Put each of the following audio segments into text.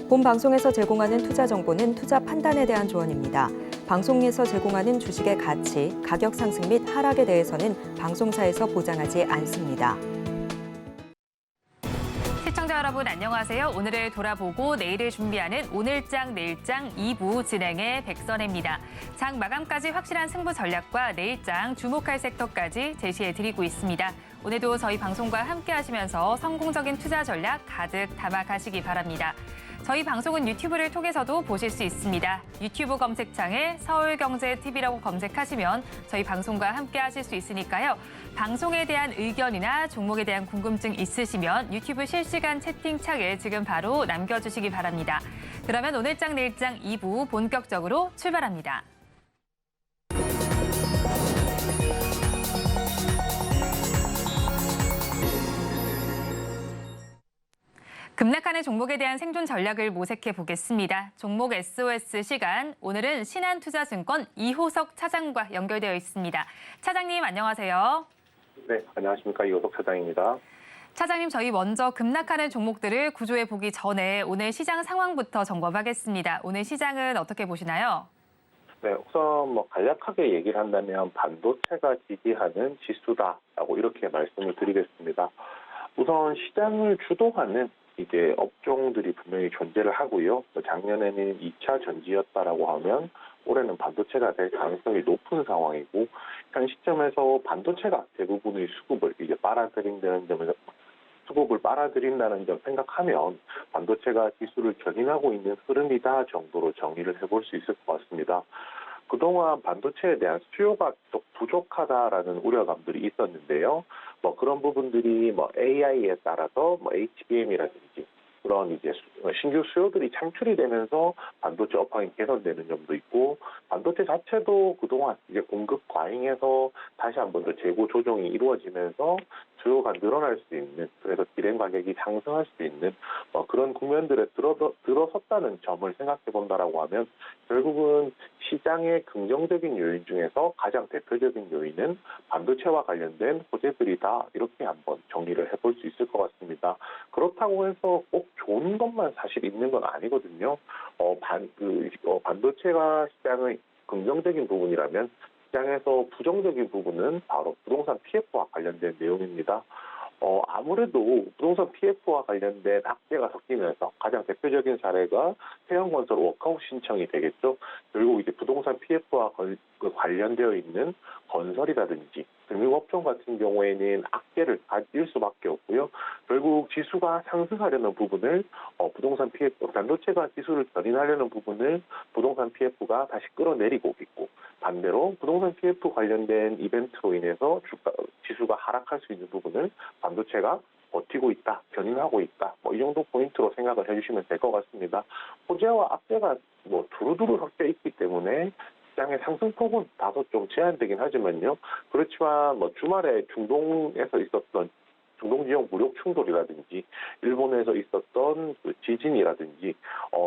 본 방송에서 제공하는 투자 정보는 투자 판단에 대한 조언입니다. 방송에서 제공하는 주식의 가치, 가격 상승 및 하락에 대해서는 방송사에서 보장하지 않습니다. 시청자 여러분 안녕하세요. 오늘을 돌아보고 내일을 준비하는 오늘장 내일장 2부 진행의 백선혜입니다. 장 마감까지 확실한 승부 전략과 내일장 주목할 섹터까지 제시해드리고 있습니다. 오늘도 저희 방송과 함께 하시면서 성공적인 투자 전략 가득 담아가시기 바랍니다. 저희 방송은 유튜브를 통해서도 보실 수 있습니다. 유튜브 검색창에 서울경제TV라고 검색하시면 저희 방송과 함께 하실 수 있으니까요. 방송에 대한 의견이나 종목에 대한 궁금증 있으시면 유튜브 실시간 채팅창에 지금 바로 남겨주시기 바랍니다. 그러면 오늘장 내일장 2부 본격적으로 출발합니다. 급락하는 종목에 대한 생존 전략을 모색해 보겠습니다. 종목 SOS 시간, 오늘은 신한투자증권 이호석 차장과 연결되어 있습니다. 차장님 안녕하세요. 네, 안녕하십니까. 이호석 차장입니다. 차장님, 저희 먼저 급락하는 종목들을 구조해 보기 전에 오늘 시장 상황부터 점검하겠습니다. 오늘 시장은 어떻게 보시나요? 네, 우선 간략하게 얘기를 한다면 반도체가 지지하는 지수다라고 이렇게 말씀을 드리겠습니다. 우선 시장을 주도하는 이제 업종들이 분명히 존재를 하고요. 작년에는 2차 전지였다라고 하면 올해는 반도체가 될 가능성이 높은 상황이고, 현 시점에서 반도체가 대부분의 수급을 이제 빨아들인다는 점 생각하면 반도체가 기술을 견인하고 있는 흐름이다 정도로 정리를 해볼 수 있을 것 같습니다. 그동안 반도체에 대한 수요가 좀 부족하다라는 우려감들이 있었는데요. 그런 부분들이 AI에 따라서 HBM이라든지 그런 이제 신규 수요들이 창출이 되면서 반도체 업황이 개선되는 점도 있고, 반도체 자체도 그동안 이제 공급 과잉에서 다시 한 번 더 재고 조정이 이루어지면서 수요가 늘어날 수 있는, 그래서 디램 가격이 상승할 수 있는 그런 국면들에 들어섰다는 점을 생각해 본다라고 하면, 결국은 시장의 긍정적인 요인 중에서 가장 대표적인 요인은 반도체와 관련된 호재들이다, 이렇게 한번 정리를 해볼 수 있을 것 같습니다. 그렇다고 해서 꼭 좋은 것만 사실 있는 건 아니거든요. 반도체가 시장의 긍정적인 부분이라면 시장에서 부정적인 부분은 바로 부동산 PF와 관련된 내용입니다. 아무래도 부동산 PF와 관련된 악재가 섞이면서 가장 대표적인 사례가 태형건설 워크아웃 신청이 되겠죠. 결국 이제 부동산 PF와 관련되어 있는 건설이라든지 금융업종 같은 경우에는 악재를 가질 수밖에 없고요. 결국 지수가 상승하려는 부분을 부동산 PF, 반도체가 지수를 견인하려는 부분을 부동산 PF가 다시 끌어내리고 있고, 반대로 부동산 PF 관련된 이벤트로 인해서 지수가 하락할 수 있는 부분을 반도체가 버티고 있다, 견인하고 있다, 이 정도 포인트로 생각을 해주시면 될 것 같습니다. 호재와 악재가 두루두루 섞여 있기 때문에 시장의 상승폭은 다소 좀 제한되긴 하지만요. 그렇지만 주말에 중동에서 있었던 중동 지역 무력 충돌이라든지 일본에서 있었던 지진이라든지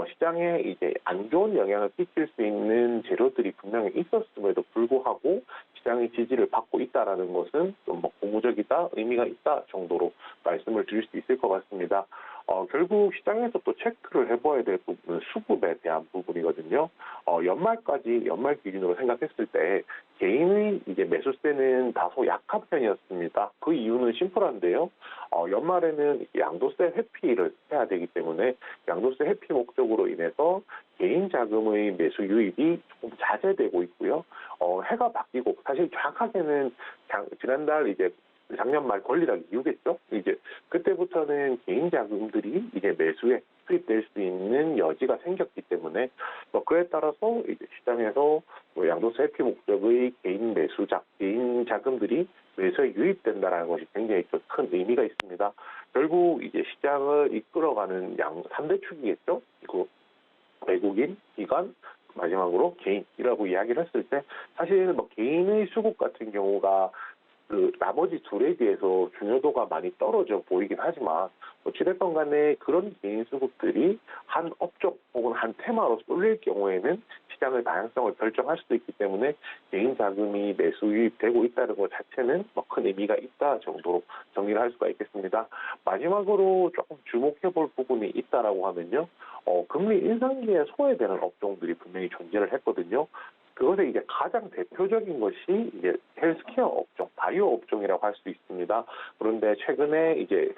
시장에 이제 안 좋은 영향을 끼칠 수 있는 재료들이 분명히 있었음에도 불구하고 시장의 지지를 받고 있다라는 것은 좀 고무적이다, 의미가 있다 정도로 말씀을 드릴 수 있을 것 같습니다. 결국 시장에서 또 체크를 해봐야 될 부분은 수급에 대한 부분이거든요. 연말 기준으로 생각했을 때 개인의 이제 매수세는 다소 약한 편이었습니다. 그 이유는 심플한데요. 연말에는 양도세 회피를 해야 되기 때문에 양도세 회피 목적으로 인해서 개인 자금의 매수 유입이 조금 자제되고 있고요. 해가 바뀌고, 사실 정확하게는 지난달 이제 작년 말 권리락 이후겠죠. 이제 그때부터는 개인 자금들이 이제 매수에 투입될 수 있는 여지가 생겼기 때문에 그에 따라서 이제 시장에서 양도세 회피 목적의 개인 자금들이 매수에 유입된다라는 것이 굉장히 큰 의미가 있습니다. 결국 이제 시장을 이끌어가는 3대 축이겠죠. 외국인, 기관, 마지막으로 개인이라고 이야기를 했을 때, 사실 개인의 수급 같은 경우가 나머지 둘에 비해서 중요도가 많이 떨어져 보이긴 하지만, 어찌됐건 간에 그런 개인 수급들이 한 업종 혹은 한 테마로 쏠릴 경우에는 시장의 다양성을 결정할 수도 있기 때문에 개인 자금이 매수 유입되고 있다는 것 자체는 큰 의미가 있다 정도로 정리를 할 수가 있겠습니다. 마지막으로 조금 주목해볼 부분이 있다라고 하면요. 금리 인상기에 소외되는 업종들이 분명히 존재를 했거든요. 그것의 이제 가장 대표적인 것이 이제 헬스케어 업종, 바이오 업종이라고 할 수 있습니다. 그런데 최근에 이제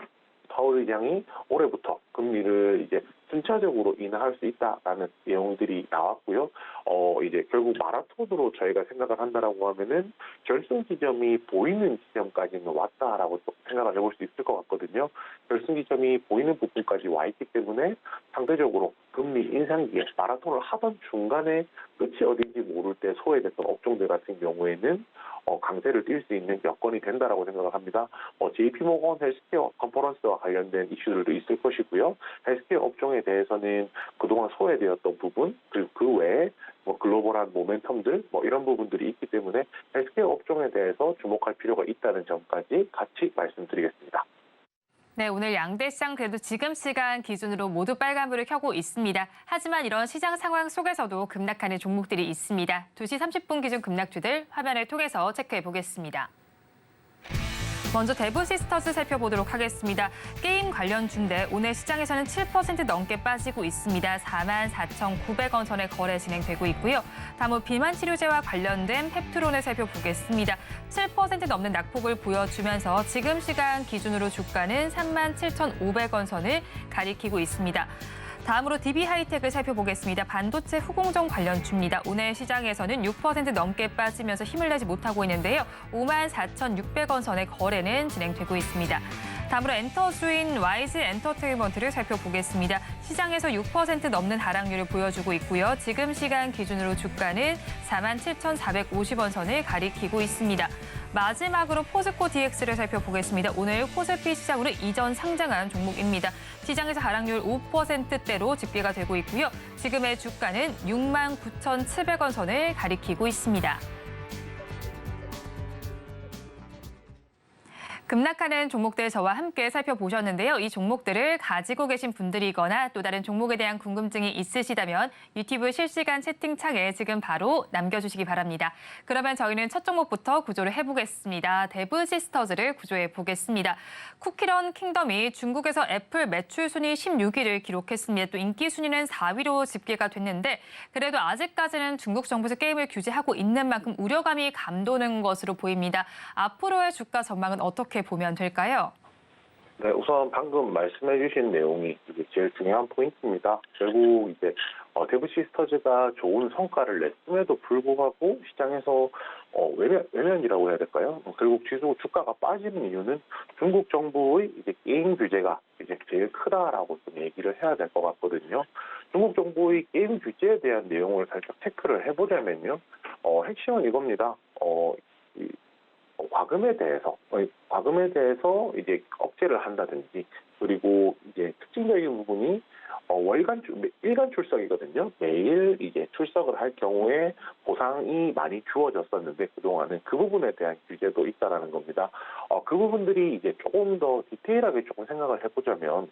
파월 의장이 올해부터 금리를 이제 순차적으로 인하할 수 있다라는 내용들이 나왔고요. 이제 결국 마라톤으로 저희가 생각을 한다라고 하면은 결승 지점이 보이는 지점까지는 왔다라고 또 생각을 해볼 수 있을 것 같거든요. 결승 지점이 보이는 부분까지 와 있기 때문에 상대적으로 금리 인상기에 마라톤을 하던 중간에 끝이 어딘지 모를 때 소외됐던 업종들 같은 경우에는 강세를 띌 수 있는 여건이 된다라고 생각을 합니다. JP모건 헬스케어 컨퍼런스와 관련된 이슈들도 있을 것이고요. 헬스케어 업종에 대해서는 그동안 소외되었던 부분, 그리고 그 외에 글로벌한 모멘텀들 이런 부분들이 있기 때문에 헬스케어 업종에 대해서 주목할 필요가 있다는 점까지 같이 말씀드리겠습니다. 네, 오늘 양대 시장 그래도 지금 시간 기준으로 모두 빨간불을 켜고 있습니다. 하지만 이런 시장 상황 속에서도 급락하는 종목들이 있습니다. 2시 30분 기준 급락주들 화면을 통해서 체크해 보겠습니다. 먼저 대부시스터즈 살펴보도록 하겠습니다. 게임 관련주인데 오늘 시장에서는 7% 넘게 빠지고 있습니다. 44,900원 선에 거래 진행되고 있고요. 다음은 비만 치료제와 관련된 펩트론을 살펴보겠습니다. 7% 넘는 낙폭을 보여주면서 지금 시간 기준으로 주가는 37,500원 선을 가리키고 있습니다. 다음으로 DB하이텍을 살펴보겠습니다. 반도체 후공정 관련주입니다. 오늘 시장에서는 6% 넘게 빠지면서 힘을 내지 못하고 있는데요. 54,600원 선의 거래는 진행되고 있습니다. 다음으로 엔터주인 와이즈 엔터테인먼트를 살펴보겠습니다. 시장에서 6% 넘는 하락률을 보여주고 있고요. 지금 시간 기준으로 주가는 47,450원 선을 가리키고 있습니다. 마지막으로 포스코 DX를 살펴보겠습니다. 오늘 코스피 시장으로 이전 상장한 종목입니다. 시장에서 하락률 5%대로 집계가 되고 있고요. 지금의 주가는 69,700원 선을 가리키고 있습니다. 급락하는 종목들 저와 함께 살펴보셨는데요. 이 종목들을 가지고 계신 분들이거나 또 다른 종목에 대한 궁금증이 있으시다면 유튜브 실시간 채팅창에 지금 바로 남겨주시기 바랍니다. 그러면 저희는 첫 종목부터 구조를 해보겠습니다. 대부시스터즈를 구조해 보겠습니다. 쿠키런 킹덤이 중국에서 애플 매출 순위 16위를 기록했습니다. 또 인기 순위는 4위로 집계가 됐는데 그래도 아직까지는 중국 정부에서 게임을 규제하고 있는 만큼 우려감이 감도는 것으로 보입니다. 앞으로의 주가 전망은 어떻게 보면 될까요? 네, 우선 방금 말씀해 주신 내용이 이게 제일 중요한 포인트입니다. 결국 이제 대부시스터즈가 좋은 성과를 냈음에도 불구하고 시장에서 외면이라고 해야 될까요? 결국 주가가 빠지는 이유는 중국 정부의 이제 게임 규제가 이제 제일 크다라고 좀 얘기를 해야 될 것 같거든요. 중국 정부의 게임 규제에 대한 내용을 살짝 체크를 해보자면요, 핵심은 이겁니다. 과금에 대해서 이제 억제를 한다든지, 그리고 이제 특징적인 부분이 일간 출석이거든요. 매일 이제 출석을 할 경우에 보상이 많이 주어졌었는데 그동안은 그 부분에 대한 규제도 있다라는 겁니다. 그 부분들이 이제 조금 더 디테일하게 조금 생각을 해보자면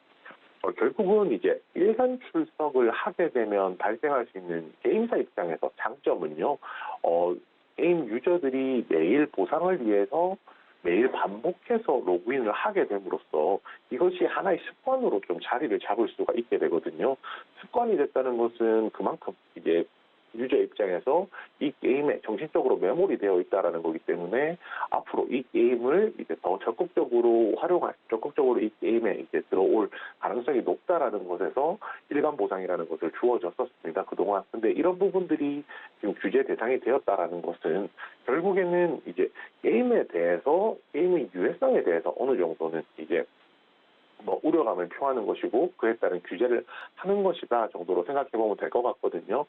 결국은 이제 일간 출석을 하게 되면 발생할 수 있는 게임사 입장에서 장점은요. 게임 유저들이 매일 보상을 위해서 매일 반복해서 로그인을 하게 됨으로써 이것이 하나의 습관으로 좀 자리를 잡을 수가 있게 되거든요. 습관이 됐다는 것은 그만큼 이제 유저 입장에서 이 게임에 정신적으로 매몰이 되어 있다라는 거기 때문에 앞으로 이 게임을 이제 더 적극적으로 적극적으로 이 게임에 이제 들어올 가능성이 높다라는 것에서 일간 보상이라는 것을 주어졌었습니다. 그동안. 근데 이런 부분들이 지금 규제 대상이 되었다라는 것은 결국에는 이제 게임에 대해서 게임의 유해성에 대해서 어느 정도는 이제 우려감을 표하는 것이고 그에 따른 규제를 하는 것이다 정도로 생각해보면 될 것 같거든요.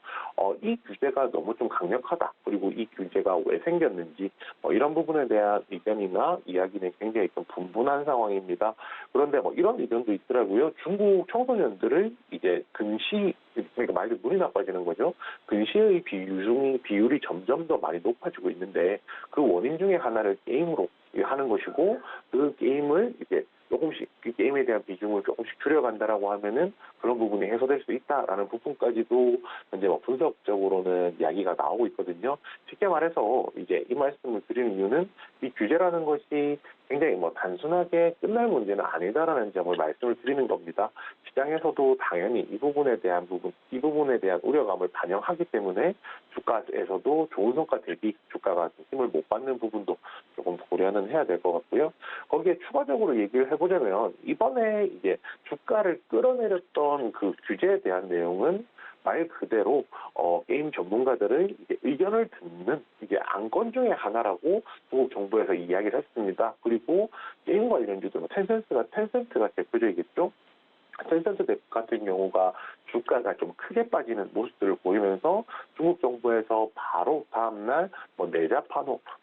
이 규제가 너무 좀 강력하다. 그리고 이 규제가 왜 생겼는지 이런 부분에 대한 의견이나 이야기는 굉장히 좀 분분한 상황입니다. 그런데 이런 의견도 있더라고요. 중국 청소년들을 이제 그러니까 말 그대로 눈이 나빠지는 거죠. 근시의 비율이 점점 더 많이 높아지고 있는데 그 원인 중에 하나를 게임으로 하는 것이고 그 게임을 이제 조금씩 이 게임에 대한 비중을 조금씩 줄여간다라고 하면은 그런 부분이 해소될 수 있다라는 부분까지도 현재 뭐 분석적으로는 이야기가 나오고 있거든요. 쉽게 말해서 이제 이 말씀을 드리는 이유는 이 규제라는 것이 굉장히 뭐 단순하게 끝날 문제는 아니다라는 점을 말씀을 드리는 겁니다. 시장에서도 당연히 이 부분에 대한 우려감을 반영하기 때문에 주가에서도 좋은 성과 대비 주가가 힘을 못 받는 부분도 조금 고려는 해야 될 것 같고요. 거기에 추가적으로 얘기를 해보자면 이번에 이제 주가를 끌어내렸던 그 규제에 대한 내용은 말 그대로 게임 전문가들의 이제 의견을 듣는 이제 안건 중에 하나라고 중국 정부에서 이야기를 했습니다. 그리고 게임 관련주들 텐센트가 대표적이겠죠. 텐센트 같은 경우가 주가가 좀 크게 빠지는 모습들을 보이면서 중국 정부에서 바로 다음날 뭐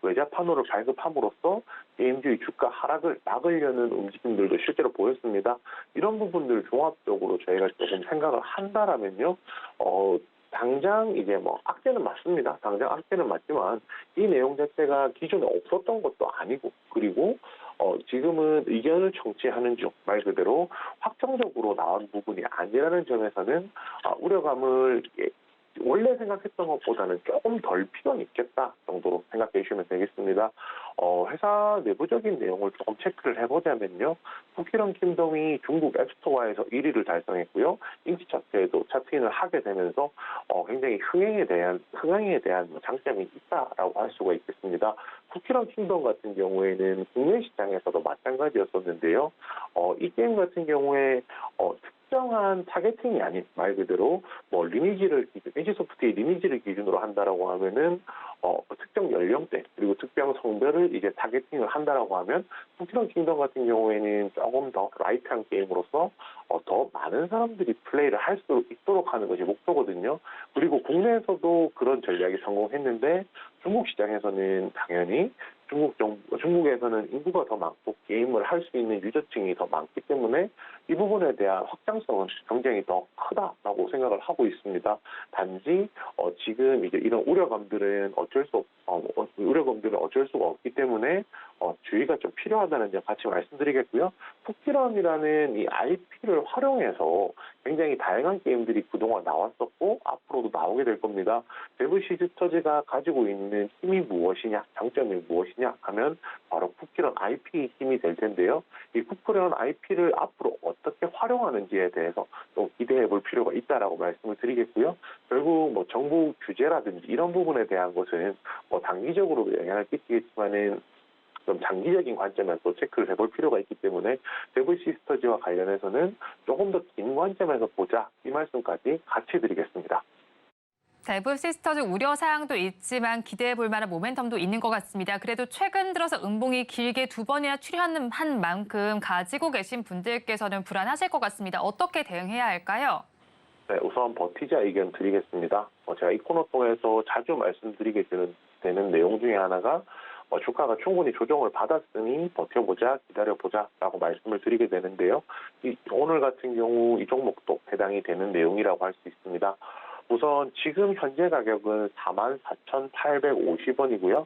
외자판호를 발급함으로써 게임주의 주가 하락을 막으려는 움직임들도 실제로 보였습니다. 이런 부분들 종합적으로 저희가 조금 생각을 한다라면요, 당장 이제 뭐 악재는 맞습니다. 당장 악재는 맞지만 이 내용 자체가 기존에 없었던 것도 아니고, 그리고 지금은 의견을 청취하는 중 말 그대로 확정적으로 나온 부분이 아니라는 점에서는 우려감을 원래 생각했던 것보다는 조금 덜 필요는 있겠다 정도로 생각해 주시면 되겠습니다. 회사 내부적인 내용을 조금 체크를 해보자면요. 쿠키런 킹덤이 중국 앱스토어에서 1위를 달성했고요. 인기 차트에도 차트인을 하게 되면서 굉장히 흥행에 대한 장점이 있다라고 할 수가 있겠습니다. 쿠키런 킹덤 같은 경우에는 국내 시장에서도 마찬가지였었는데요. 이 게임 같은 경우에 특정한 타겟팅이 아닌 말 그대로 뭐 NC소프트의 리니지를 기준으로 한다라고 하면은 특정 연령대 그리고 특정 성별을 이제 타겟팅을 한다라고 하면 쿠키런 킹덤 같은 경우에는 조금 더 라이트한 게임으로서 더 많은 사람들이 플레이를 할 수 있도록 하는 것이 목표거든요. 그리고 국내에서도 그런 전략이 성공했는데 중국 시장에서는 당연히 중국에서는 인구가 더 많고 게임을 할 수 있는 유저층이 더 많기 때문에 이 부분에 대한 확장성은 굉장히 더 크다라고 생각을 하고 있습니다. 단지 지금 이제 이런 우려감들은 어쩔 수가 없기 때문에 주의가 좀 필요하다는 점 같이 말씀드리겠고요. 쿠키런이라는 이 IP를 활용해서 굉장히 다양한 게임들이 그동안 나왔었고 앞으로도 나오게 될 겁니다. 데브 시스터즈가 가지고 있는 힘이 무엇이냐, 장점이 무엇이냐 하면 바로 쿠키런 IP 힘이 될 텐데요. 이 쿠키런 IP를 앞으로 어떻게 활용하는지에 대해서 좀 기대해 볼 필요가 있다라고 말씀을 드리겠고요. 결국 뭐 정부 규제라든지 이런 부분에 대한 것은 뭐 단기적으로 영향을 끼치겠지만은 좀 장기적인 관점에서 또 체크를 해볼 필요가 있기 때문에 데브 시스터즈와 관련해서는 조금 더 긴 관점에서 보자 이 말씀까지 같이 드리겠습니다. 데브 시스터즈 우려 사항도 있지만 기대해 볼 만한 모멘텀도 있는 것 같습니다. 그래도 최근 들어서 음봉이 길게 2번이나 출현한 만큼 가지고 계신 분들께서는 불안하실 것 같습니다. 어떻게 대응해야 할까요? 네, 우선 버티자 의견 드리겠습니다. 제가 이 코너 통해서 자주 말씀드리게 되는 내용 중에 하나가 주가가 충분히 조정을 받았으니 버텨보자, 기다려보자라고 말씀을 드리게 되는데요. 오늘 같은 경우 이 종목도 해당이 되는 내용이라고 할 수 있습니다. 우선 지금 현재 가격은 44,850원이고요.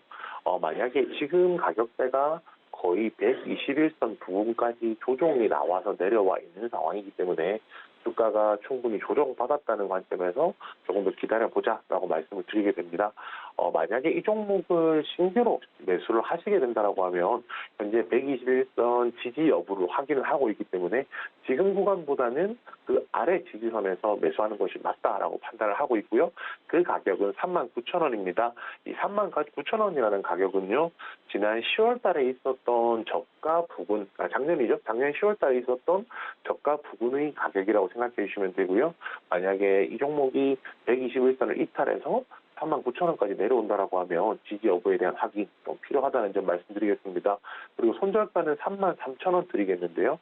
만약에 지금 가격대가 거의 121선 부분까지 조정이 나와서 내려와 있는 상황이기 때문에 주가가 충분히 조정받았다는 관점에서 조금 더 기다려보자라고 말씀을 드리게 됩니다. 만약에 이 종목을 신규로 매수를 하시게 된다라고 하면 현재 121선 지지 여부를 확인을 하고 있기 때문에 지금 구간보다는 그 아래 지지선에서 매수하는 것이 맞다라고 판단을 하고 있고요. 그 가격은 39,000원입니다. 이 39,000원이라는 가격은요. 지난 10월 달에 있었던 저가 부근, 작년이죠. 작년 10월 달에 있었던 저가 부근의 가격이라고 생각해 주시면 되고요. 만약에 이 종목이 121선을 이탈해서 39,000원까지 내려온다라고 하면 지지 여부에 대한 확인 좀 필요하다는 점 말씀드리겠습니다. 그리고 손절가는 33,000원 드리겠는데요.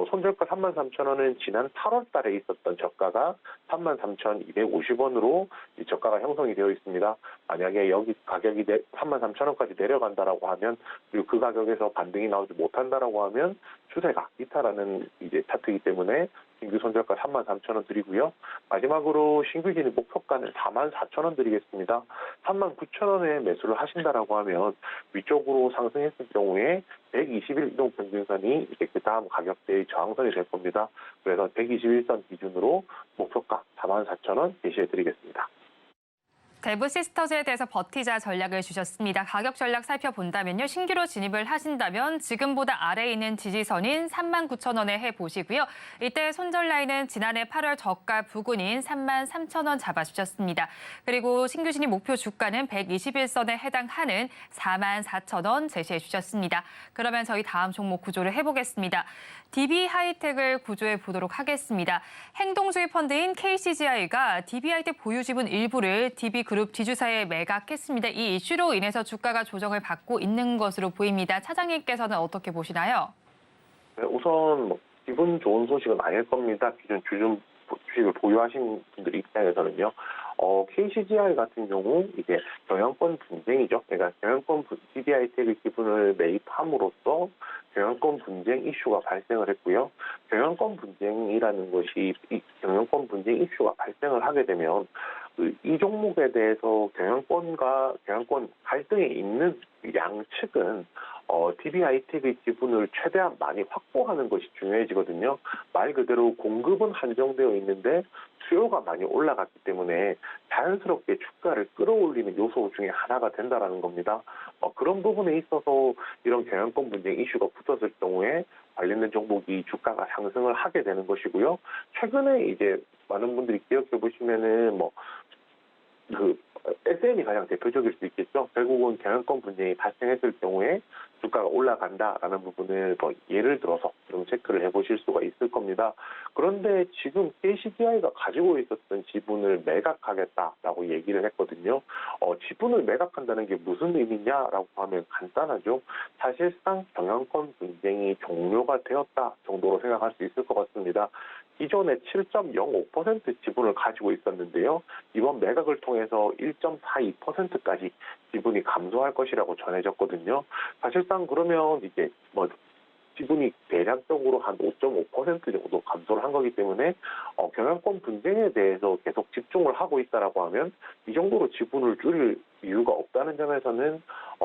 손절가 33,000원은 지난 8월 달에 있었던 저가가 33,250원으로 이 저가가 형성이 되어 있습니다. 만약에 여기 가격이 33,000원까지 내려간다라고 하면 그리고 그 가격에서 반등이 나오지 못한다라고 하면 추세가 이탈하는 이제 차트이기 때문에 신규 손절가 33,000원 드리고요. 마지막으로 신규 진입 목표가는 44,000원 드리겠습니다. 39,000원에 매수를 하신다라고 하면 위쪽으로 상승했을 경우에 121 이동 평균선이 이제 그 다음 가격대의 저항선이 될 겁니다. 그래서 121선 기준으로 목표가 44,000원 제시해 드리겠습니다. 대부 시스터즈에 대해서 버티자 전략을 주셨습니다. 가격 전략 살펴본다면요. 신규로 진입을 하신다면 지금보다 아래에 있는 지지선인 39,000원에 해보시고요. 이때 손절 라인은 지난해 8월 저가 부근인 33,000원 잡아주셨습니다. 그리고 신규 진입 목표 주가는 121선에 해당하는 44,000원 제시해 주셨습니다. 그러면 저희 다음 종목 구조를 해보겠습니다. DB하이텍을 구조해 보도록 하겠습니다. 행동주의 펀드인 KCGI가 DB하이텍 보유 지분 일부를 DB그룹 지주사에 매각했습니다. 이 이슈로 인해서 주가가 조정을 받고 있는 것으로 보입니다. 차장님께서는 어떻게 보시나요? 네, 우선 기분 좋은 소식은 아닐 겁니다. 기존 주식을 보유하신 분들 입장에서는요. KCGI 같은 경우 이제 경영권 분쟁이죠. 그러니까 DB하이텍의 기분을 매입함으로써 경영권 분쟁 이슈가 발생을 했고요. 경영권 분쟁이라는 것이 이 경영권 분쟁 이슈가 발생을 하게 되면 이 종목에 대해서 경영권 갈등에 있는 양측은 DB하이텍의 지분을 최대한 많이 확보하는 것이 중요해지거든요. 말 그대로 공급은 한정되어 있는데 수요가 많이 올라갔기 때문에 자연스럽게 주가를 끌어올리는 요소 중에 하나가 된다라는 겁니다. 그런 부분에 있어서 이런 경영권 분쟁 이슈가 붙었을 경우에 관련된 종목이 주가가 상승을 하게 되는 것이고요. 최근에 이제 많은 분들이 기억해 보시면은 SM이 가장 대표적일 수 있겠죠. 결국은 경영권 분쟁이 발생했을 경우에 주가가 올라간다라는 부분을 예를 들어서 좀 체크를 해보실 수가 있을 겁니다. 그런데 지금 KCGI가 가지고 있었던 지분을 매각하겠다라고 얘기를 했거든요. 지분을 매각한다는 게 무슨 의미냐라고 하면 간단하죠. 사실상 경영권 분쟁이 종료가 되었다 정도로 생각할 수 있을 것 같습니다. 기존에 7.05% 지분을 가지고 있었는데요. 이번 매각을 통해서 1.42%까지 지분이 감소할 것이라고 전해졌거든요. 사실상 그러면 이제 지분이 대략적으로 한 5.5% 정도 감소를 한 거기 때문에 경영권 분쟁에 대해서 계속 집중을 하고 있다라고 하면 이 정도로 지분을 줄일 이유가 없다는 점에서는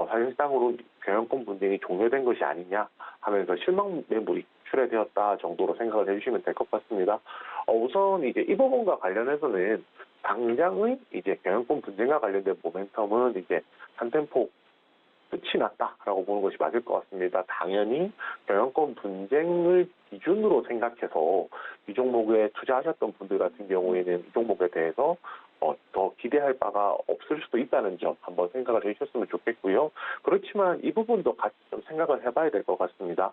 사실상으로 경영권 분쟁이 종료된 것이 아니냐 하면서 실망 매물이 출회되었다 정도로 생각을 해주시면 될 것 같습니다. 우선 이제 이 부분과 관련해서는 당장의 이제 경영권 분쟁과 관련된 모멘텀은 이제 한 템포 끝이 났다라고 보는 것이 맞을 것 같습니다. 당연히 경영권 분쟁을 기준으로 생각해서 이 종목에 투자하셨던 분들 같은 경우에는 이 종목에 대해서 더 기대할 바가 없을 수도 있다는 점 한번 생각을 해주셨으면 좋겠고요. 그렇지만 이 부분도 같이 좀 생각을 해봐야 될 것 같습니다.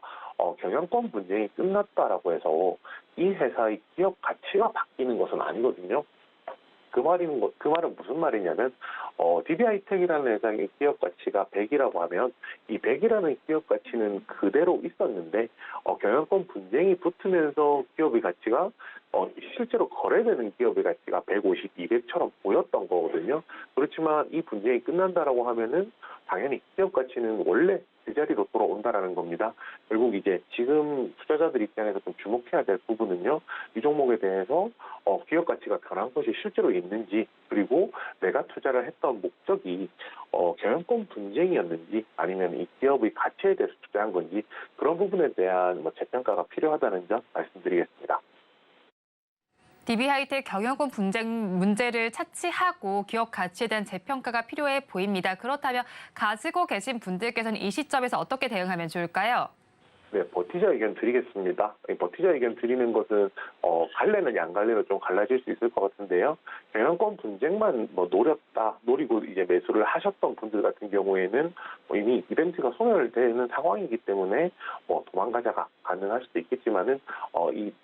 경영권 분쟁이 끝났다라고 해서 이 회사의 기업 가치가 바뀌는 것은 아니거든요. 그 말은 무슨 말이냐면, DB하이텍이라는 회사의 기업 가치가 100이라고 하면, 이 100이라는 기업 가치는 그대로 있었는데, 경영권 분쟁이 붙으면서 기업의 가치가, 실제로 거래되는 기업의 가치가 150, 200처럼 보였던 거거든요. 그렇지만 이 분쟁이 끝난다라고 하면은, 당연히 기업 가치는 원래 제자리로 돌아온다라는 겁니다. 결국 이제 지금 투자자들 입장에서 좀 주목해야 될 부분은요. 이 종목에 대해서 기업 가치가 변한 것이 실제로 있는지, 그리고 내가 투자를 했던 목적이 경영권 분쟁이었는지 아니면 이 기업의 가치에 대해서 투자한 건지 그런 부분에 대한 재평가가 필요하다는 점 말씀드리겠습니다. DB하이텍 경영권 분쟁 문제를 차치하고 기업 가치에 대한 재평가가 필요해 보입니다. 그렇다면 가지고 계신 분들께서는 이 시점에서 어떻게 대응하면 좋을까요? 네, 버티자 의견 드리겠습니다. 버티자 의견 드리는 것은 갈래는 양갈래로 좀 갈라질 수 있을 것 같은데요. 경영권 분쟁만 노리고 이제 매수를 하셨던 분들 같은 경우에는 이미 이벤트가 소멸되는 상황이기 때문에 도망가자가 가능할 수도 있겠지만은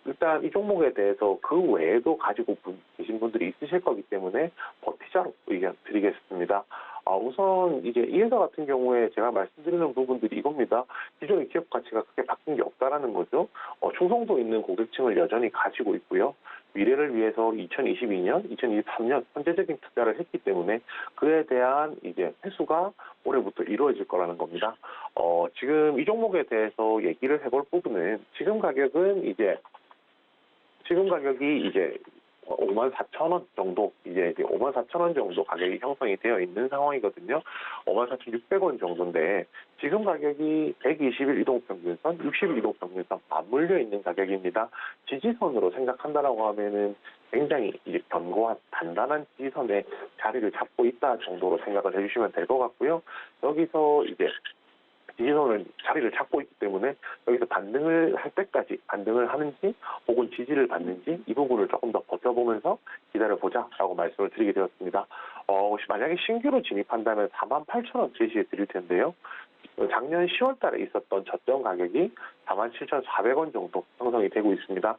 일단 이 종목에 대해서 그 외에도 가지고 계신 분들이 있으실 거기 때문에 버티자로 의견 드리겠습니다. 우선 이제 이 회사 같은 경우에 제가 말씀드리는 부분들이 이겁니다. 기존의 기업 가치가 크게 바뀐 게 없다라는 거죠. 충성도 있는 고객층을 여전히 가지고 있고요. 미래를 위해서 2022년, 2023년 현재적인 투자를 했기 때문에 그에 대한 이제 회수가 올해부터 이루어질 거라는 겁니다. 지금 이 종목에 대해서 얘기를 해볼 부분은 지금 가격은 이제 지금 가격이 이제 54,000원 정도, 이제 54,000원 정도 가격이 형성이 되어 있는 상황이거든요. 54,600원 정도인데, 지금 가격이 120일 이동평균선, 60일 이동평균선 맞물려 있는 가격입니다. 지지선으로 생각한다라고 하면은 굉장히 이제 견고한, 단단한 지지선에 자리를 잡고 있다 정도로 생각을 해주시면 될 것 같고요. 여기서 이제 지지선을 자리를 잡고 있기 때문에 여기서 반등을 할 때까지 반등을 하는지 혹은 지지를 받는지 이 부분을 조금 더 버텨보면서 기다려보자라고 말씀을 드리게 되었습니다. 혹시 만약에 신규로 진입한다면 48,000원 제시해 드릴 텐데요. 작년 10월 달에 있었던 저점 가격이 47,400원 정도 형성이 되고 있습니다.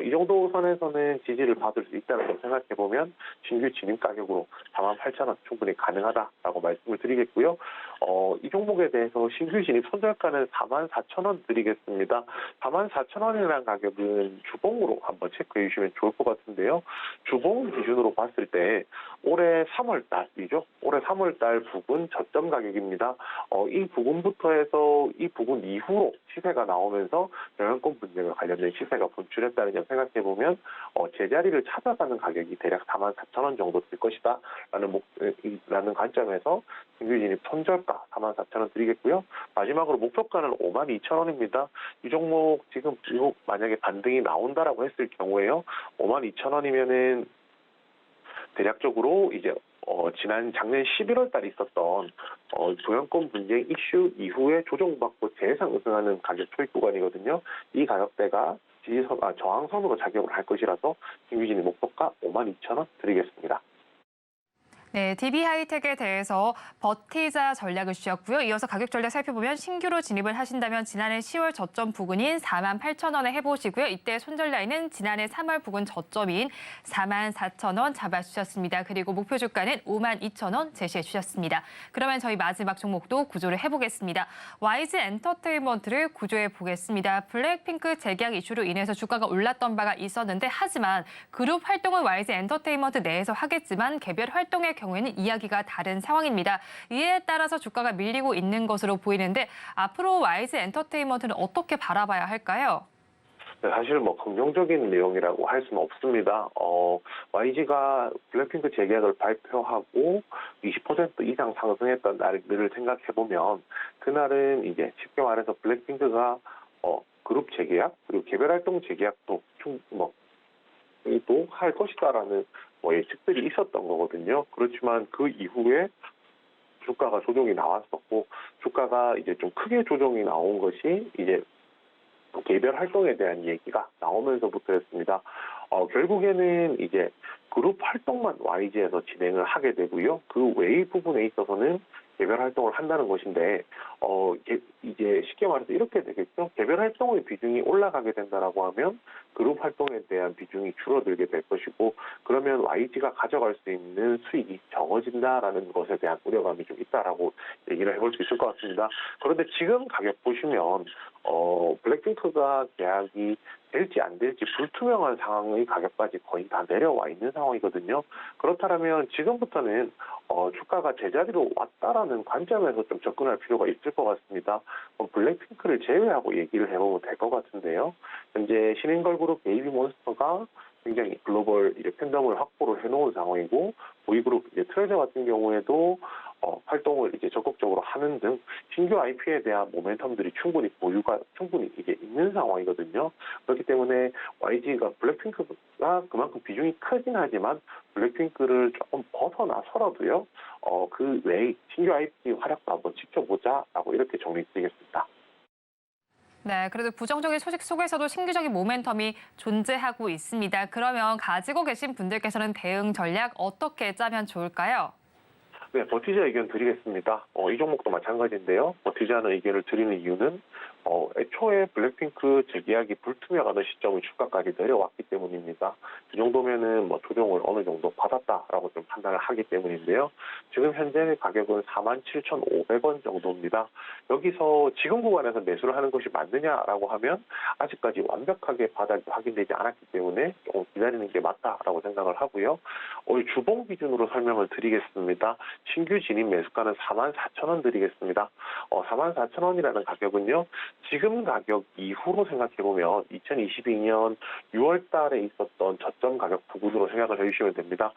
이 정도 선에서는 지지를 받을 수 있다는 걸 생각해보면 신규 진입 가격으로 48,000원 충분히 가능하다라고 말씀을 드리겠고요. 이 종목에 대해서 신규 진입 손절가는 44,000원 드리겠습니다. 44,000원이라는 가격은 주봉으로 한번 체크해 주시면 좋을 것 같은데요. 주봉 기준으로 봤을 때 올해 3월 달이죠. 올해 3월 달 부근 저점 가격입니다. 이 부근부터 해서 이 부근 이후로 시세가 나오면서 영향권 분쟁과 관련된 시세가 분출했다는 점 생각해보면 제자리를 찾아가는 가격이 대략 44,000원 정도 될 것이다 라는 관점에서 신규 진입 손절가 44,000원 드리겠고요. 마지막으로 목표가는 52,000원입니다. 이 종목 지금 만약에 반등이 나온다라고 했을 경우에요. 52,000원이면은 대략적으로 이제 작년 11월 달에 있었던 조영권 분쟁 이슈 이후에 조정받고 재상승하는 가격 초입 구간이거든요. 이 가격대가 저항선으로 작용을 할 것이라서 신규 진입 목표가 52,000원 드리겠습니다. 네, DB하이텍에 대해서 버티자 전략을 주셨고요. 이어서 가격 전략 살펴보면 신규로 진입을 하신다면 지난해 10월 저점 부근인 48,000원에 해보시고요. 이때 손절 라인은 지난해 3월 부근 저점인 44,000원 잡아주셨습니다. 그리고 목표 주가는 52,000원 제시해 주셨습니다. 그러면 저희 마지막 종목도 구조를 해보겠습니다. YG 엔터테인먼트를 구조해 보겠습니다. 블랙핑크 재계약 이슈로 인해서 주가가 올랐던 바가 있었는데 하지만 그룹 활동은 YG 엔터테인먼트 내에서 하겠지만 개별 활동의 경우에는 이야기가 다른 상황입니다. 이에 따라서 주가가 밀리고 있는 것으로 보이는데 앞으로 YG 엔터테인먼트는 어떻게 바라봐야 할까요? 네, 사실 긍정적인 내용이라고 할 수는 없습니다. YG가 블랙핑크 재계약을 발표하고 20% 이상 상승했던 날을 생각해보면 그날은 이제 쉽게 말해서 블랙핑크가 그룹 재계약 그리고 개별 활동 재계약도 또 할 것이다라는 예측들이 있었던 거거든요. 그렇지만 그 이후에 주가가 조정이 나왔었고 주가가 이제 좀 크게 조정이 나온 것이 이제 개별 활동에 대한 얘기가 나오면서부터였습니다. 결국에는 이제 그룹 활동만 YG에서 진행을 하게 되고요. 그 외의 부분에 있어서는 개별 활동을 한다는 것인데 이제 쉽게 말해서 이렇게 되겠죠. 개별 활동의 비중이 올라가게 된다라고 하면 그룹 활동에 대한 비중이 줄어들게 될 것이고 그러면 YG가 가져갈 수 있는 수익이 적어진다라는 것에 대한 우려감이 좀 있다라고 얘기를 해볼 수 있을 것 같습니다. 그런데 지금 가격 보시면 블랙핑크가 계약이 될지 안 될지 불투명한 상황의 가격까지 거의 다 내려와 있는 상황이거든요. 그렇다면 지금부터는 주가가 제자리로 왔다라는 관점에서 좀 접근할 필요가 있을 것 같습니다. 블랙핑크를 제외하고 얘기를 해보면 될 것 같은데요. 현재 신인걸그룹 베이비몬스터가 굉장히 글로벌 이제 팬덤을 확보를 해놓은 상황이고 보이그룹 이제 트레저 같은 경우에도 활동을 이제 적극적으로 하는 등 신규 IP에 대한 모멘텀들이 충분히 이제 있는 상황이거든요. 그렇기 때문에 YG가 블랙핑크가 그만큼 비중이 크긴 하지만 블랙핑크를 조금 벗어나서라도요. 그 외의 신규 IP 활약도 한번 지켜보자라고 이렇게 정리드리겠습니다. 네, 그래도 부정적인 소식 속에서도 신규적인 모멘텀이 존재하고 있습니다. 그러면 가지고 계신 분들께서는 대응 전략 어떻게 짜면 좋을까요? 네, 버티자 의견 드리겠습니다. 이 종목도 마찬가지인데요. 버티자는 의견을 드리는 이유는 애초에 블랙핑크 재계약이 불투명하던 시점의 주가까지 내려왔기 때문입니다. 그 정도면은 조정을 어느 정도 받았다라고 좀 판단을 하기 때문인데요. 지금 현재 가격은 47,500원 정도입니다. 여기서 지금 구간에서 매수를 하는 것이 맞느냐라고 하면 아직까지 완벽하게 바닥이 확인되지 않았기 때문에 조금 기다리는 게 맞다라고 생각을 하고요. 주봉 기준으로 설명을 드리겠습니다. 신규 진입 매수가는 44,000원 드리겠습니다. 44,000원이라는 가격은요. 지금 가격 이후로 생각해보면 2022년 6월 달에 있었던 저점 가격 부근으로 생각을 해주시면 됩니다.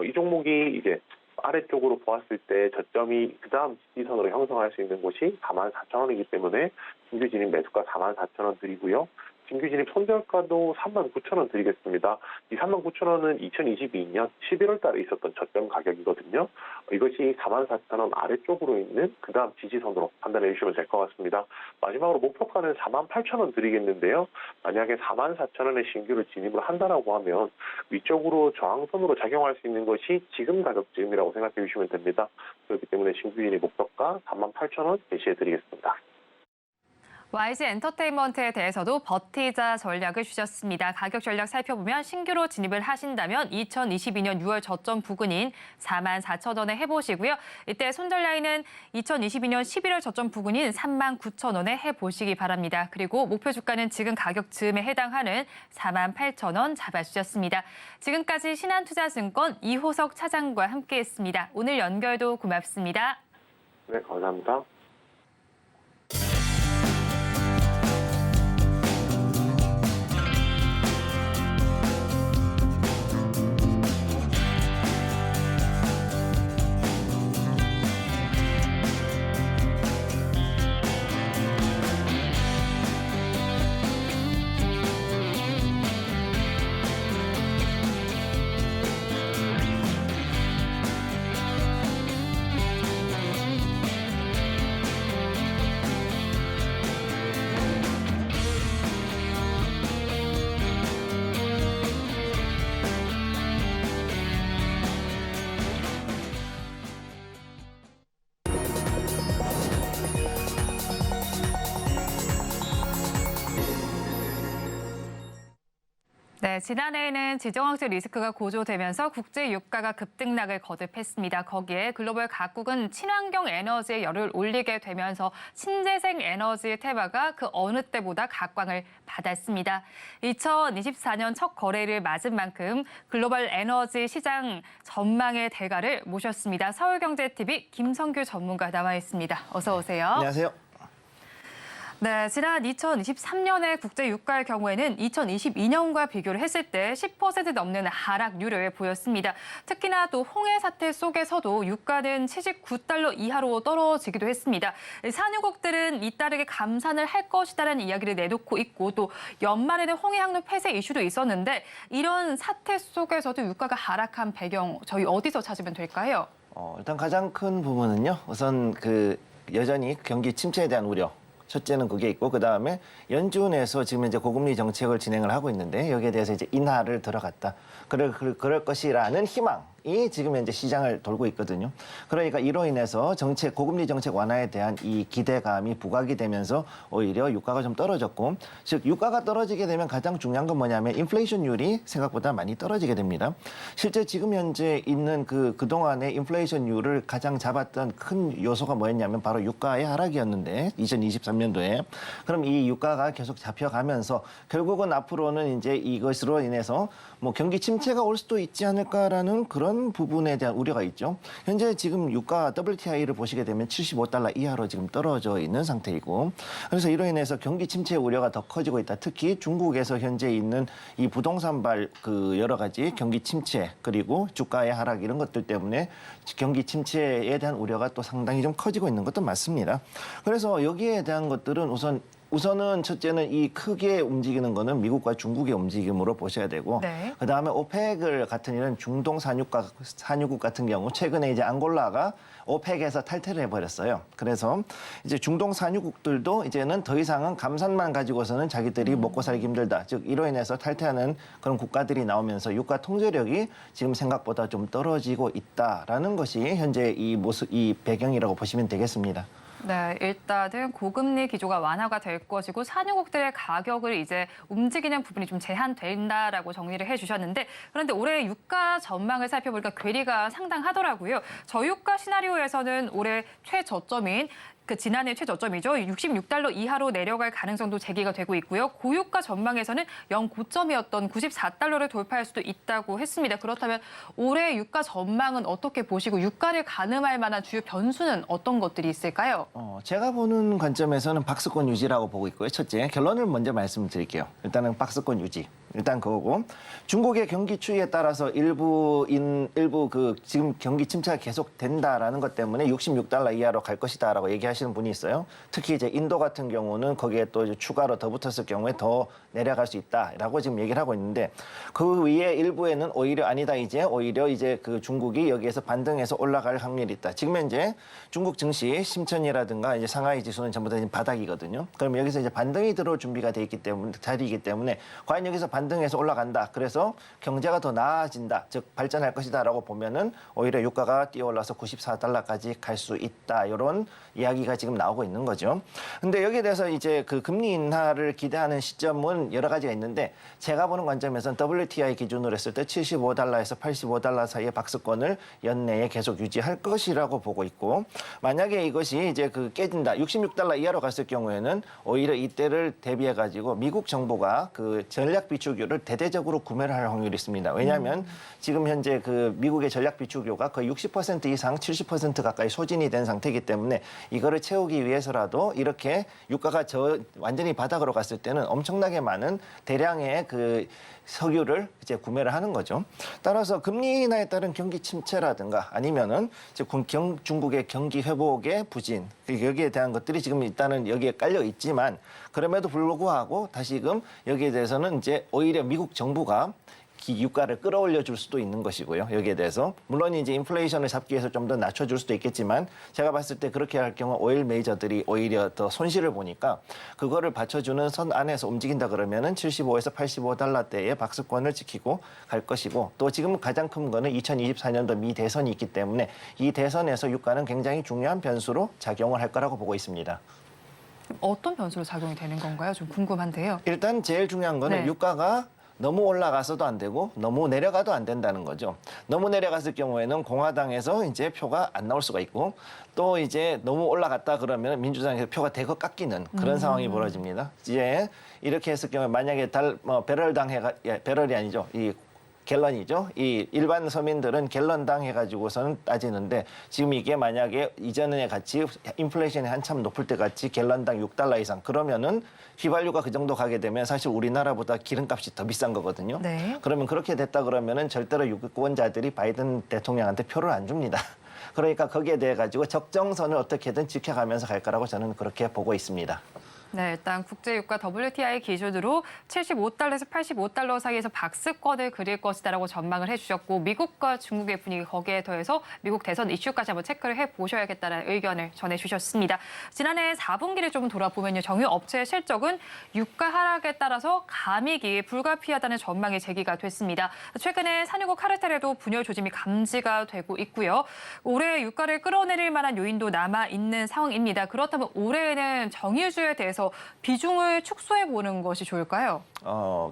이 종목이 이제 아래쪽으로 보았을 때 저점이 그 다음 지지선으로 형성할 수 있는 곳이 44,000원이기 때문에 신규 진입 매수가 44,000원 드리고요. 신규 진입 손절가도 39,000원 드리겠습니다. 이 39,000원은 2022년 11월 달에 있었던 저점 가격이거든요. 이것이 44,000원 아래쪽으로 있는 그 다음 지지선으로 판단해 주시면 될 것 같습니다. 마지막으로 목표가는 48,000원 드리겠는데요. 만약에 44,000원에 신규로 진입을 한다라고 하면 위쪽으로 저항선으로 작용할 수 있는 것이 지금 가격쯤이라고 생각해 주시면 됩니다. 그렇기 때문에 신규 진입 목표가 48,000원 제시해 드리겠습니다. YG 엔터테인먼트에 대해서도 버티자 전략을 주셨습니다. 가격 전략 살펴보면 신규로 진입을 하신다면 2022년 6월 저점 부근인 44,000원에 해보시고요. 이때 손절 라인은 2022년 11월 저점 부근인 39,000원에 해보시기 바랍니다. 그리고 목표 주가는 지금 가격 즈음에 해당하는 48,000원 잡아주셨습니다. 지금까지 신한투자증권 이호석 차장과 함께했습니다. 오늘 연결도 고맙습니다. 네, 감사합니다. 네, 지난해에는 지정학적 리스크가 고조되면서 국제 유가가 급등락을 거듭했습니다. 거기에 글로벌 각국은 친환경 에너지에 열을 올리게 되면서 신재생 에너지의 테마가 그 어느 때보다 각광을 받았습니다. 2024년 첫 거래를 맞은 만큼 글로벌 에너지 시장 전망의 대가를 모셨습니다. 서울경제TV 김성규 전문가 나와 있습니다. 어서 오세요. 안녕하세요. 네, 지난 2023년의 국제 유가의 경우에는 2022년과 비교를 했을 때 10% 넘는 하락률을 보였습니다. 특히나 또 홍해 사태 속에서도 유가는 79달러 이하로 떨어지기도 했습니다. 산유국들은 이따르게 감산을 할 것이다라는 이야기를 내놓고 있고 또 연말에는 홍해 항로 폐쇄 이슈도 있었는데 이런 사태 속에서도 유가가 하락한 배경 저희 어디서 찾으면 될까요? 일단 가장 큰 부분은요. 우선 여전히 경기 침체에 대한 우려. 첫째는 그게 있고 그다음에 연준에서 지금 이제 고금리 정책을 진행을 하고 있는데 여기에 대해서 이제 인하를 들어갔다. 그럴 것이라는 희망이 지금 현재 시장을 돌고 있거든요. 그러니까 이로 인해서 고금리 정책 완화에 대한 이 기대감이 부각이 되면서 오히려 유가가 좀 떨어졌고, 즉 유가가 떨어지게 되면 가장 중요한 건 뭐냐면 인플레이션율이 생각보다 많이 떨어지게 됩니다. 실제 지금 현재 있는 그동안의 인플레이션율을 가장 잡았던 큰 요소가 뭐였냐면 바로 유가의 하락이었는데 2023년도에 그럼 이 유가가 계속 잡혀가면서 결국은 앞으로는 이제 이것으로 인해서 뭐 경기 침체가 올 수도 있지 않을까라는 그런 부분에 대한 우려가 있죠. 현재 지금 유가 WTI를 보시게 되면 75달러 이하로 지금 떨어져 있는 상태이고, 그래서 이로 인해서 경기 침체 우려가 더 커지고 있다. 특히 중국에서 현재 있는 이 부동산발 여러 가지 경기 침체 그리고 주가의 하락 이런 것들 때문에 경기 침체에 대한 우려가 또 상당히 좀 커지고 있는 것도 맞습니다. 그래서 여기에 대한 것들은 우선은 첫째는 이 크게 움직이는 거는 미국과 중국의 움직임으로 보셔야 되고, 네. 그다음에 오펙을 같은 이런 중동 산유국 같은 경우 최근에 이제 앙골라가 오펙에서 탈퇴를 해버렸어요. 그래서 이제 중동 산유국들도 이제는 더 이상은 감산만 가지고서는 자기들이 먹고 살기 힘들다. 즉 이로 인해서 탈퇴하는 그런 국가들이 나오면서 유가 통제력이 지금 생각보다 좀 떨어지고 있다라는 것이 현재 이 배경이라고 보시면 되겠습니다. 네, 일단은 고금리 기조가 완화가 될 것이고 산유국들의 가격을 이제 움직이는 부분이 좀 제한된다라고 정리를 해주셨는데, 그런데 올해 유가 전망을 살펴보니까 괴리가 상당하더라고요. 저유가 시나리오에서는 올해 최저점인 그 지난해 최저점이죠. 66달러 이하로 내려갈 가능성도 제기가 되고 있고요. 고유가 전망에서는 영고점이었던 94달러를 돌파할 수도 있다고 했습니다. 그렇다면 올해 유가 전망은 어떻게 보시고 유가를 가늠할 만한 주요 변수는 어떤 것들이 있을까요? 제가 보는 관점에서는 박스권 유지라고 보고 있고요. 첫째, 결론을 먼저 말씀드릴게요. 일단은 박스권 유지. 일단 그거고 중국의 경기 추이에 따라서 일부 그 지금 경기 침체가 계속된다라는 것 때문에 66달러 이하로 갈 것이다라고 얘기하시는 분이 있어요. 특히 이제 인도 같은 경우는 거기에 또 이제 추가로 더 붙었을 경우에 더 내려갈 수 있다라고 지금 얘기를 하고 있는데 그 위에 일부에는 오히려 아니다 오히려 이제 그 중국이 여기에서 반등해서 올라갈 확률이 있다. 지금 현재 중국 증시 심천이라든가 이제 상하이 지수는 전부 다 지금 바닥이거든요. 그럼 여기서 이제 반등이 들어올 준비가 돼 있기 때문에 자리이기 때문에 과연 여기서 반등해서 올라간다. 그래서 경제가 더 나아진다. 즉 발전할 것이다라고 보면은 오히려 유가가 뛰어올라서 94달러까지 갈 수 있다. 이런 이야기가 지금 나오고 있는 거죠. 근데 여기에 대해서 이제 그 금리 인하를 기대하는 시점은 여러 가지가 있는데 제가 보는 관점에서는 WTI 기준으로 했을 때 75달러에서 85달러 사이의 박스권을 연내에 계속 유지할 것이라고 보고 있고 만약에 이것이 이제 그 깨진다. 66달러 이하로 갔을 경우에는 오히려 이때를 대비해 가지고 미국 정부가 그 전략 비축유를 대대적으로 구매를 할 확률이 있습니다. 왜냐하면 지금 현재 그 미국의 전략 비축유가 거의 60% 이상 70% 가까이 소진이 된 상태이기 때문에 이거를 채우기 위해서라도 이렇게 유가가 완전히 바닥으로 갔을 때는 엄청나게 많은 대량의 그 석유를 이제 구매를 하는 거죠. 따라서 금리 인하에 따른 경기 침체라든가 아니면은 이제 중국의 경기 회복의 부진 여기에 대한 것들이 지금 일단은 여기에 깔려 있지만 그럼에도 불구하고 다시금 여기에 대해서는 이제 오히려 미국 정부가 유가를 끌어올려 줄 수도 있는 것이고요. 여기에 대해서 물론 이제 인플레이션을 잡기 위해서 좀 더 낮춰줄 수도 있겠지만 제가 봤을 때 그렇게 할 경우 오일 메이저들이 오히려 더 손실을 보니까 그거를 받쳐주는 선 안에서 움직인다 그러면은 75에서 85달러대의 박스권을 지키고 갈 것이고 또 지금 가장 큰 거는 2024년도 미 대선이 있기 때문에 이 대선에서 유가는 굉장히 중요한 변수로 작용을 할 거라고 보고 있습니다. 어떤 변수로 작용이 되는 건가요? 좀 궁금한데요. 일단 제일 중요한 거는 네. 유가가 너무 올라가서도 안 되고 너무 내려가도 안 된다는 거죠. 너무 내려갔을 경우에는 공화당에서 이제 표가 안 나올 수가 있고 또 이제 너무 올라갔다 그러면 민주당에서 표가 대거 깎이는 그런 상황이 벌어집니다. 이제 이렇게 했을 경우에 만약에 배럴이 아니죠. 이 갤런이죠. 이 일반 서민들은 갤런당 해가지고서는 따지는데 지금 이게 만약에 이전에 같이 인플레이션이 한참 높을 때 같이 갤런당 6달러 이상 그러면은 휘발유가 그 정도 가게 되면 사실 우리나라보다 기름값이 더 비싼 거거든요. 네. 그러면 그렇게 됐다 그러면은 절대로 유권자들이 바이든 대통령한테 표를 안 줍니다. 그러니까 거기에 대해 가지고 적정선을 어떻게든 지켜가면서 갈 거라고 저는 그렇게 보고 있습니다. 네, 일단 국제유가 WTI 기준으로 75달러에서 85달러 사이에서 박스권을 그릴 것이다라고 전망을 해주셨고 미국과 중국의 분위기 거기에 더해서 미국 대선 이슈까지 한번 체크를 해보셔야겠다는 의견을 전해주셨습니다. 지난해 4분기를 좀 돌아보면요. 정유 업체의 실적은 유가 하락에 따라서 감익이 불가피하다는 전망이 제기가 됐습니다. 최근에 산유국 카르텔에도 분열 조짐이 감지가 되고 있고요. 올해 유가를 끌어내릴 만한 요인도 남아있는 상황입니다. 그렇다면 올해에는 정유주에 대해서 비중을 축소해보는 것이 좋을까요?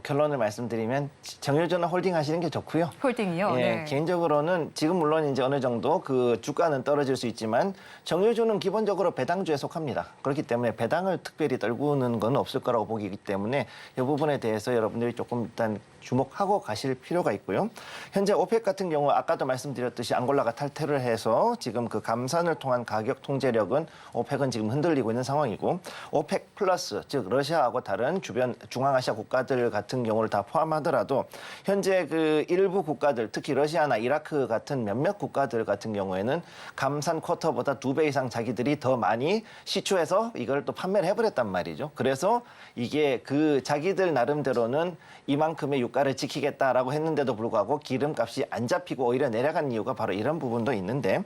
결론을 말씀드리면 정유주는 홀딩 하시는 게 좋고요. 홀딩이요? 예, 네. 개인적으로는 지금 물론 이제 어느 정도 그 주가는 떨어질 수 있지만 정유주는 기본적으로 배당주에 속합니다. 그렇기 때문에 배당을 특별히 떨구는 건 없을 거라고 보기 때문에 이 부분에 대해서 여러분들이 조금 일단 주목하고 가실 필요가 있고요. 현재 오펙 같은 경우 아까도 말씀드렸듯이 앙골라가 탈퇴를 해서 지금 그 감산을 통한 가격 통제력은 오펙은 지금 흔들리고 있는 상황이고 오펙 플러스 즉 러시아하고 다른 주변 중앙아시아 국가들 같은 경우를 다 포함하더라도 현재 그 일부 국가들 특히 러시아나 이라크 같은 몇몇 국가들 같은 경우에는 감산 쿼터보다 2배 이상 자기들이 더 많이 시추해서 이걸 또 판매를 해버렸단 말이죠. 그래서 이게 그 자기들 나름대로는 이만큼의 유가를 지키겠다라고 했는데도 불구하고 기름값이 안 잡히고 오히려 내려간 이유가 바로 이런 부분도 있는데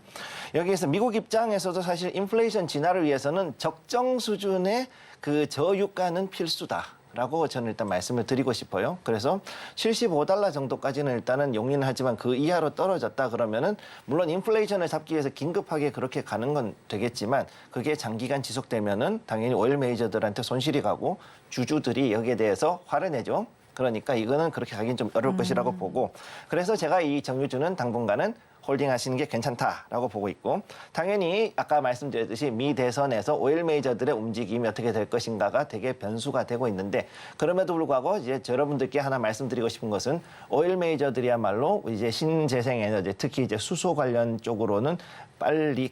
여기에서 미국 입장에서도 사실 인플레이션 진화를 위해서는 적정 수준의 그 저유가는 필수다라고 저는 일단 말씀을 드리고 싶어요. 그래서 75달러 정도까지는 일단은 용인을 하지만 그 이하로 떨어졌다 그러면은 물론 인플레이션을 잡기 위해서 긴급하게 그렇게 가는 건 되겠지만 그게 장기간 지속되면은 당연히 오일 메이저들한테 손실이 가고 주주들이 여기에 대해서 화를 내죠. 그러니까 이거는 그렇게 가긴 좀 어려울 것이라고 보고 그래서 제가 이 정유주는 당분간은 홀딩하시는 게 괜찮다라고 보고 있고 당연히 아까 말씀드렸듯이 미 대선에서 오일 메이저들의 움직임이 어떻게 될 것인가가 되게 변수가 되고 있는데 그럼에도 불구하고 이제 여러분들께 하나 말씀드리고 싶은 것은 오일 메이저들이야말로 이제 신재생 에너지 특히 이제 수소 관련 쪽으로는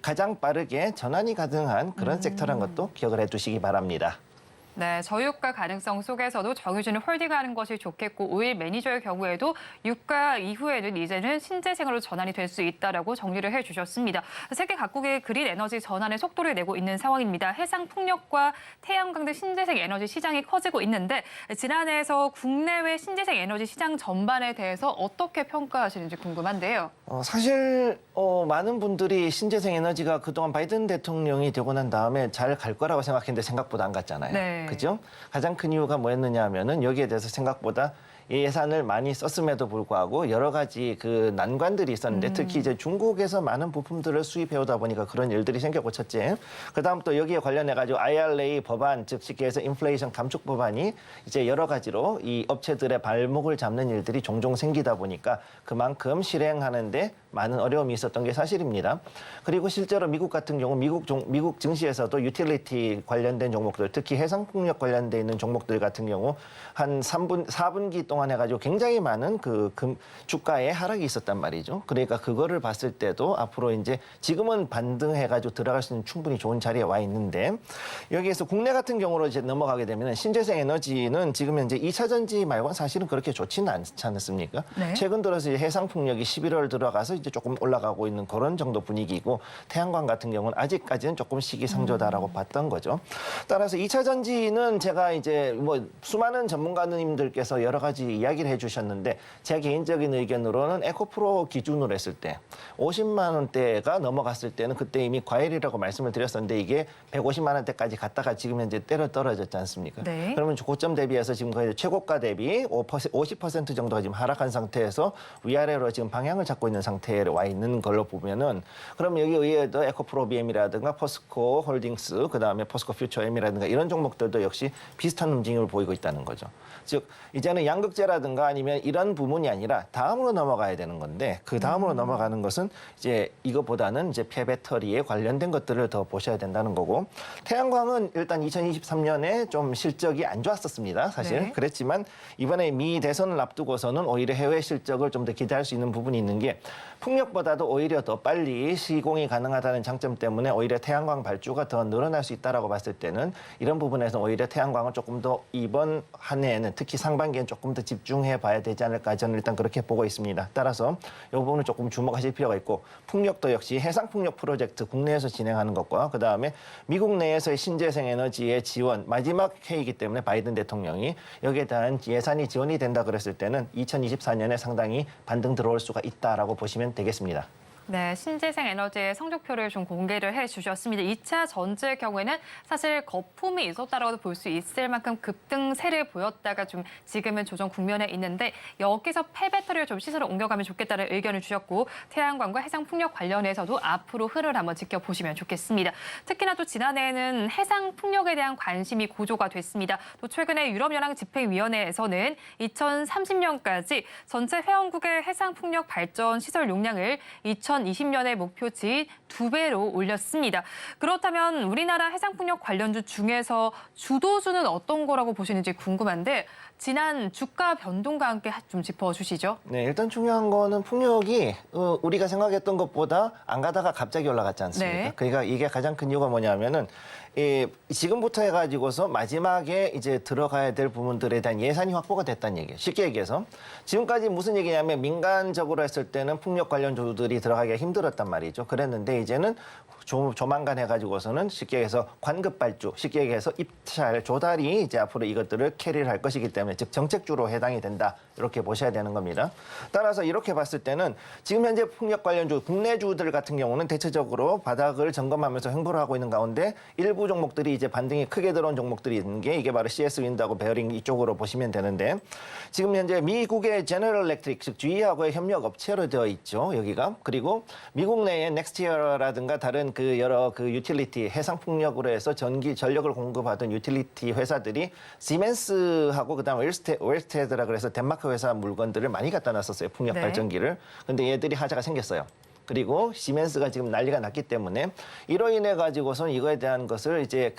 가장 빠르게 전환이 가능한 그런 섹터란 것도 기억을 해두시기 바랍니다. 네, 저유가 가능성 속에서도 정유주는 홀딩하는 것이 좋겠고 오일 매니저의 경우에도 유가 이후에는 이제는 신재생으로 전환이 될 수 있다라고 정리를 해주셨습니다. 세계 각국의 그린 에너지 전환의 속도를 내고 있는 상황입니다. 해상 풍력과 태양광 등 신재생 에너지 시장이 커지고 있는데 지난해에서 국내외 신재생 에너지 시장 전반에 대해서 어떻게 평가하시는지 궁금한데요. 사실 많은 분들이 신재생 에너지가 그동안 바이든 대통령이 되고 난 다음에 잘 갈 거라고 생각했는데 생각보다 안 갔잖아요. 네. 그죠? 가장 큰 이유가 뭐였느냐 하면은 여기에 대해서 생각보다 예산을 많이 썼음에도 불구하고 여러 가지 그 난관들이 있었는데 특히 이제 중국에서 많은 부품들을 수입해 오다 보니까 그런 일들이 생겼고 첫째. 그다음 또 여기에 관련해 가지고 IRA 법안 즉 쉽게 해서 인플레이션 감축 법안이 이제 여러 가지로 이 업체들의 발목을 잡는 일들이 종종 생기다 보니까 그만큼 실행하는데 많은 어려움이 있었던 게 사실입니다. 그리고 실제로 미국 같은 경우 미국 증시에서도 유틸리티 관련된 종목들 특히 해상풍력 관련돼 있는 종목들 같은 경우 한 4분기 동안 해가지고 굉장히 많은 주가의 하락이 있었단 말이죠. 그러니까 그거를 봤을 때도 앞으로 이제 지금은 반등해가지고 들어갈 수 있는 충분히 좋은 자리에 와 있는데 여기에서 국내 같은 경우로 이제 넘어가게 되면 신재생 에너지는 지금 현재 2차 전지 말고는 사실은 그렇게 좋지는 않지 않습니까? 네. 최근 들어서 이제 해상풍력이 11월 들어가서 이제 조금 올라가고 있는 그런 정도 분위기고 태양광 같은 경우는 아직까지는 조금 시기상조다라고 봤던 거죠. 따라서 2차 전지는 제가 이제 뭐 수많은 전문가님들께서 여러 가지 이야기를 해주셨는데 제 개인적인 의견으로는 에코프로 기준으로 했을 때 50만 원대가 넘어갔을 때는 그때 이미 과열이라고 말씀을 드렸었는데 이게 150만 원대까지 갔다가 지금 현재 때려 떨어졌지 않습니까? 네. 그러면 고점 대비해서 지금 거의 최고가 대비 50% 정도가 지금 하락한 상태에서 위아래로 지금 방향을 잡고 있는 상태에 와 있는 걸로 보면은 그럼 여기 의외에도 에코프로 BM이라든가 포스코 홀딩스 그다음에 포스코 퓨처 M이라든가 이런 종목들도 역시 비슷한 움직임을 보이고 있다는 거죠. 즉 이제는 양극재라든가 아니면 이런 부분이 아니라 다음으로 넘어가야 되는 건데 그 다음으로 넘어가는 것은 이제 이거보다는 이제 폐배터리에 관련된 것들을 더 보셔야 된다는 거고 태양광은 일단 2023년에 좀 실적이 안 좋았었습니다. 사실 네. 그랬지만 이번에 미 대선을 앞두고서는 오히려 해외 실적을 좀 더 기대할 수 있는 부분이 있는 게 풍력보다도 오히려 더 빨리 시공이 가능하다는 장점 때문에 오히려 태양광 발주가 더 늘어날 수 있다라고 봤을 때는 이런 부분에서 오히려 태양광을 조금 더 이번 한 해에는 특히 상반기엔 조금 더 집중해 봐야 되지 않을까 저는 일단 그렇게 보고 있습니다. 따라서 이 부분은 조금 주목하실 필요가 있고 풍력도 역시 해상풍력 프로젝트 국내에서 진행하는 것과 그다음에 미국 내에서의 신재생 에너지의 지원 마지막 회의이기 때문에 바이든 대통령이 여기에 대한 예산이 지원이 된다 그랬을 때는 2024년에 상당히 반등 들어올 수가 있다라고 보시면 되겠습니다. 네, 신재생 에너지의 성적표를 좀 공개를 해주셨습니다. 2차 전지의 경우에는 사실 거품이 있었다라고 볼 수 있을 만큼 급등세를 보였다가 좀 지금은 조정 국면에 있는데 여기서 폐배터리를 좀 시세로 옮겨가면 좋겠다는 의견을 주셨고 태양광과 해상풍력 관련해서도 앞으로 흐름을 한번 지켜보시면 좋겠습니다. 특히나 또 지난해에는 해상풍력에 대한 관심이 고조가 됐습니다. 또 최근에 유럽연합 집행위원회에서는 2030년까지 전체 회원국의 해상풍력 발전 시설 용량을 2020년의 목표치인 2배로 올렸습니다. 그렇다면 우리나라 해상풍력 관련주 중에서 주도주는 어떤 거라고 보시는지 궁금한데 지난 주가 변동과 함께 좀 짚어주시죠. 네, 일단 중요한 거는 풍력이 우리가 생각했던 것보다 안 가다가 갑자기 올라갔지 않습니까? 네. 그러니까 이게 가장 큰 이유가 뭐냐면은 지금부터 해가지고서 마지막에 이제 들어가야 될 부분들에 대한 예산이 확보가 됐다는 얘기예요. 쉽게 얘기해서 지금까지 무슨 얘기냐면 민간적으로 했을 때는 풍력 관련 주들이 들어가기가 힘들었단 말이죠. 그랬는데 이제는 조만간 해가지고서는 쉽게 해서 관급 발주, 쉽게 얘기해서 입찰, 조달이 이제 앞으로 이것들을 캐리를 할 것이기 때문에 즉 정책주로 해당이 된다. 이렇게 보셔야 되는 겁니다. 따라서 이렇게 봤을 때는 지금 현재 풍력 관련주, 국내주들 같은 경우는 대체적으로 바닥을 점검하면서 횡보를 하고 있는 가운데 일부 종목들이 이제 반등이 크게 들어온 종목들이 있는 게 이게 바로 CS 윈드하고 베어링 이쪽으로 보시면 되는데 지금 현재 미국의 제너럴 일렉트릭, 즉 GE하고의 협력 업체로 되어 있죠. 여기가. 그리고 미국 내에 넥스티어라든가 다른 그 여러 그 유틸리티, 해상풍력으로 해서 전력을 공급하던 유틸리티 회사들이 시멘스하고 그다음에 웰스테드라 그래서 덴마크 회사 물건들을 많이 갖다 놨었어요. 풍력 네. 발전기를. 근데 얘들이 하자가 생겼어요. 그리고 시멘스가 지금 난리가 났기 때문에 이로 인해 가지고선 이거에 대한 것을 이제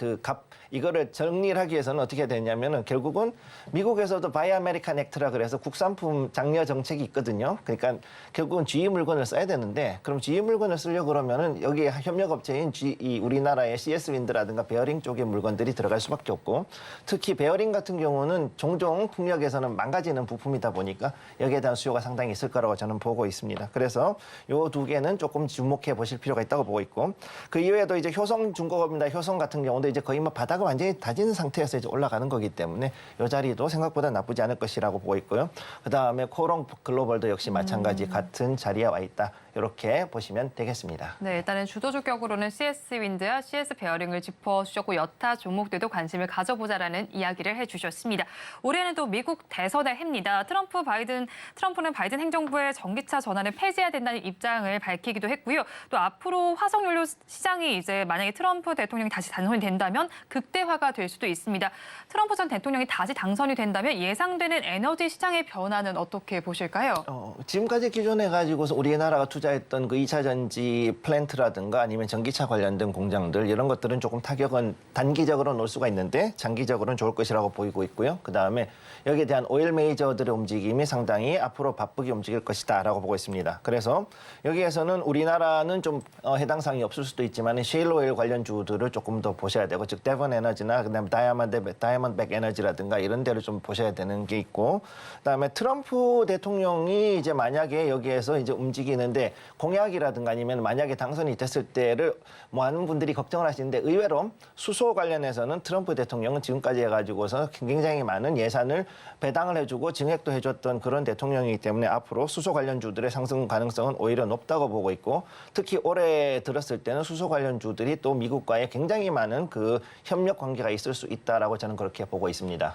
이거를 정리를 하기 위해서는 어떻게 되냐면은 결국은 미국에서도 바이 아메리칸 액트라 그래서 국산품 장려 정책이 있거든요. 그러니까 결국은 GE 물건을 써야 되는데 그럼 GE 물건을 쓰려고 그러면은 여기 협력업체인 우리나라의 CS 윈드라든가 베어링 쪽의 물건들이 들어갈 수밖에 없고 특히 베어링 같은 경우는 종종 풍력에서는 망가지는 부품이다 보니까 여기에 대한 수요가 상당히 있을 거라고 저는 보고 있습니다. 그래서 요 두 개는 조금 주목해 보실 필요가 있다고 보고 있고 그 이외에도 이제 효성 중공업입니다. 효성 같은 경우도 이제 거의 뭐 바닥을 완전히 다진 상태에서 이제 올라가는 거기 때문에 이 자리도 생각보다 나쁘지 않을 것이라고 보고 있고요. 그다음에 코롱 글로벌도 역시 마찬가지 같은 자리에 와 있다. 이렇게 보시면 되겠습니다. 네, 일단은 주도주격으로는 CS 윈드와 CS 베어링을 짚어주셨고 여타 종목들도 관심을 가져보자라는 이야기를 해주셨습니다. 올해는 또 미국 대선의 해입니다. 트럼프는 바이든 행정부의 전기차 전환을 폐지해야 된다는 입장을 밝히기도 했고요. 또 앞으로 화석연료 시장이 이제 만약에 트럼프 대통령이 다시 당선이 된다면 극대화가 될 수도 있습니다. 트럼프 전 대통령이 다시 당선이 된다면 예상되는 에너지 시장의 변화는 어떻게 보실까요? 지금까지 기존해가지고서 우리나라가 투자했던 그 2차 전지 플랜트라든가 아니면 전기차 관련된 공장들 이런 것들은 조금 타격은 단기적으로 놓을 수가 있는데 장기적으로는 좋을 것이라고 보이고 있고요. 그다음에 여기에 대한 오일 메이저들의 움직임이 상당히 앞으로 바쁘게 움직일 것이다라고 보고 있습니다. 그래서 여기에서는 우리나라는 좀 해당 사항이 없을 수도 있지만 셰일 오일 관련 주들을 조금 더 보셔야 되고 즉 데번 에너지나 그다음에 다이아몬드백 에너지라든가 이런 데를 좀 보셔야 되는 게 있고 그다음에 트럼프 대통령이 이제 만약에 여기에서 이제 움직이는데 공약이라든가 아니면 만약에 당선이 됐을 때를 많은 분들이 걱정을 하시는데 의외로 수소 관련해서는 트럼프 대통령은 지금까지 해가지고서 굉장히 많은 예산을 배당을 해주고 증액도 해줬던 그런 대통령이기 때문에 앞으로 수소 관련주들의 상승 가능성은 오히려 높다고 보고 있고 특히 올해 들었을 때는 수소 관련주들이 또 미국과의 굉장히 많은 그 협력 관계가 있을 수 있다라고 저는 그렇게 보고 있습니다.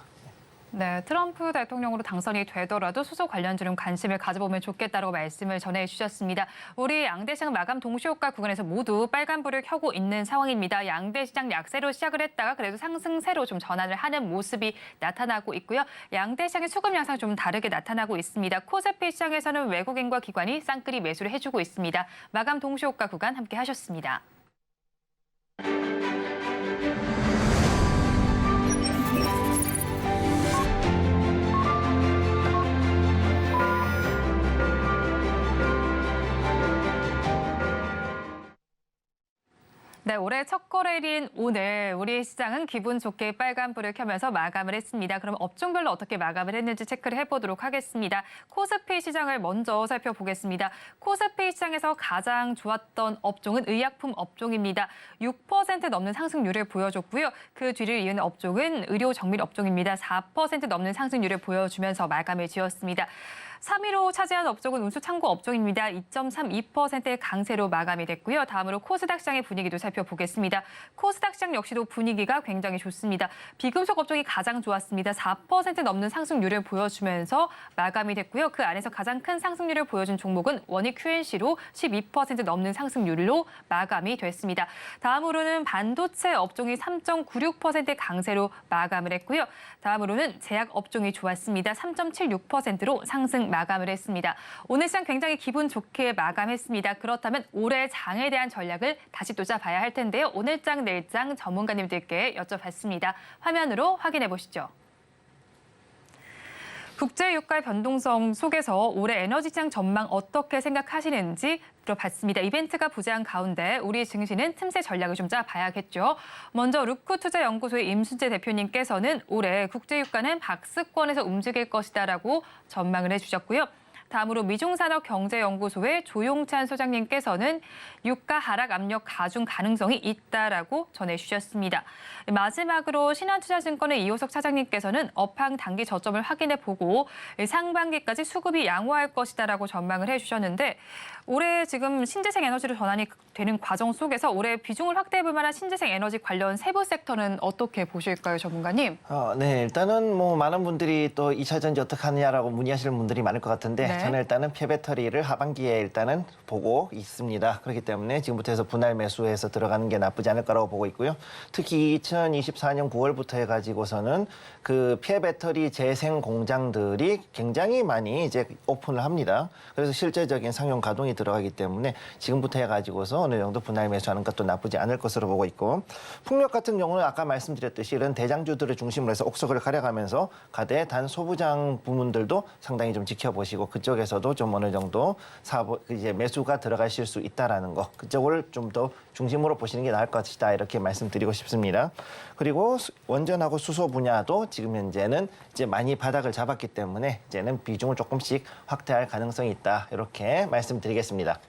네, 트럼프 대통령으로 당선이 되더라도 수소 관련주는 관심을 가져보면 좋겠다고 말씀을 전해주셨습니다. 우리 양대시장 마감 동시효과 구간에서 모두 빨간불을 켜고 있는 상황입니다. 양대시장 약세로 시작을 했다가 그래도 상승세로 좀 전환을 하는 모습이 나타나고 있고요. 양대시장의 수급 양상 좀 다르게 나타나고 있습니다. 코스피 시장에서는 외국인과 기관이 쌍끌이 매수를 해주고 있습니다. 마감 동시효과 구간 함께 하셨습니다. 네, 올해 첫 거래일인 오늘 우리 시장은 기분 좋게 빨간불을 켜면서 마감을 했습니다. 그럼 업종별로 어떻게 마감을 했는지 체크를 해보도록 하겠습니다. 코스피 시장을 먼저 살펴보겠습니다. 코스피 시장에서 가장 좋았던 업종은 의약품 업종입니다. 6% 넘는 상승률을 보여줬고요. 그 뒤를 이은 업종은 의료 정밀 업종입니다. 4% 넘는 상승률을 보여주면서 마감을 지었습니다. 3위로 차지한 업종은 운수창고 업종입니다. 2.32%의 강세로 마감이 됐고요. 다음으로 코스닥 시장의 분위기도 살펴보겠습니다. 코스닥 시장 역시도 분위기가 굉장히 좋습니다. 비금속 업종이 가장 좋았습니다. 4% 넘는 상승률을 보여주면서 마감이 됐고요. 그 안에서 가장 큰 상승률을 보여준 종목은 원익 QNC로 12% 넘는 상승률로 마감이 됐습니다. 다음으로는 반도체 업종이 3.96%의 강세로 마감을 했고요. 다음으로는 제약 업종이 좋았습니다. 3.76%로 상승 마감을 했습니다. 오늘 시장 굉장히 기분 좋게 마감했습니다. 그렇다면 올해 장에 대한 전략을 다시 또 짜봐야 할 텐데요. 오늘 장, 내일 장 전문가님들께 여쭤봤습니다. 화면으로 확인해 보시죠. 국제유가 변동성 속에서 올해 에너지 시장 전망 어떻게 생각하시는지 들어봤습니다. 이벤트가 부재한 가운데 우리 증시는 틈새 전략을 좀 짜봐야겠죠. 먼저 루크투자연구소의 임순재 대표님께서는 올해 국제유가는 박스권에서 움직일 것이다라고 전망을 해주셨고요. 다음으로 미중산업경제연구소의 조용찬 소장님께서는 유가 하락 압력 가중 가능성이 있다라고 전해주셨습니다. 마지막으로 신한투자증권의 이호석 차장님께서는 업황 단기 저점을 확인해보고 상반기까지 수급이 양호할 것이다라고 전망을 해주셨는데 올해 지금 신재생 에너지로 전환이 되는 과정 속에서 올해 비중을 확대해볼 만한 신재생 에너지 관련 세부 섹터는 어떻게 보실까요, 전문가님? 네, 일단은 뭐 많은 분들이 또 2차 전지 어떻게 하느냐라고 문의하시는 분들이 많을 것 같은데 네. 저는 일단은 폐배터리를 하반기에 일단은 보고 있습니다. 그렇기 때문에 지금부터 해서 분할 매수해서 들어가는 게 나쁘지 않을 거라고 보고 있고요. 특히 2024년 9월부터 해가지고서는 그 폐배터리 재생 공장들이 굉장히 많이 이제 오픈을 합니다. 그래서 실제적인 상용 가동이 비중이 들어가기 때문에 지금부터 해가지고서 어느 정도 분할 매수하는 것도 나쁘지 않을 것으로 보고 있고, 풍력 같은 경우는 아까 말씀드렸듯이 이런 대장주들을 중심으로 해서 옥석을 가려가면서 가대 단 소부장 부문들도 상당히 좀 지켜보시고 그쪽에서도 좀 어느 정도 이제 매수가 들어가실 수 있다라는 거, 그쪽을 좀 더 중심으로 보시는 게 나을 것이다 이렇게 말씀드리고 싶습니다. 그리고 원전하고 수소 분야도 지금 현재는 이제 많이 바닥을 잡았기 때문에 이제는 비중을 조금씩 확대할 가능성이 있다 이렇게 말씀드리겠습니다.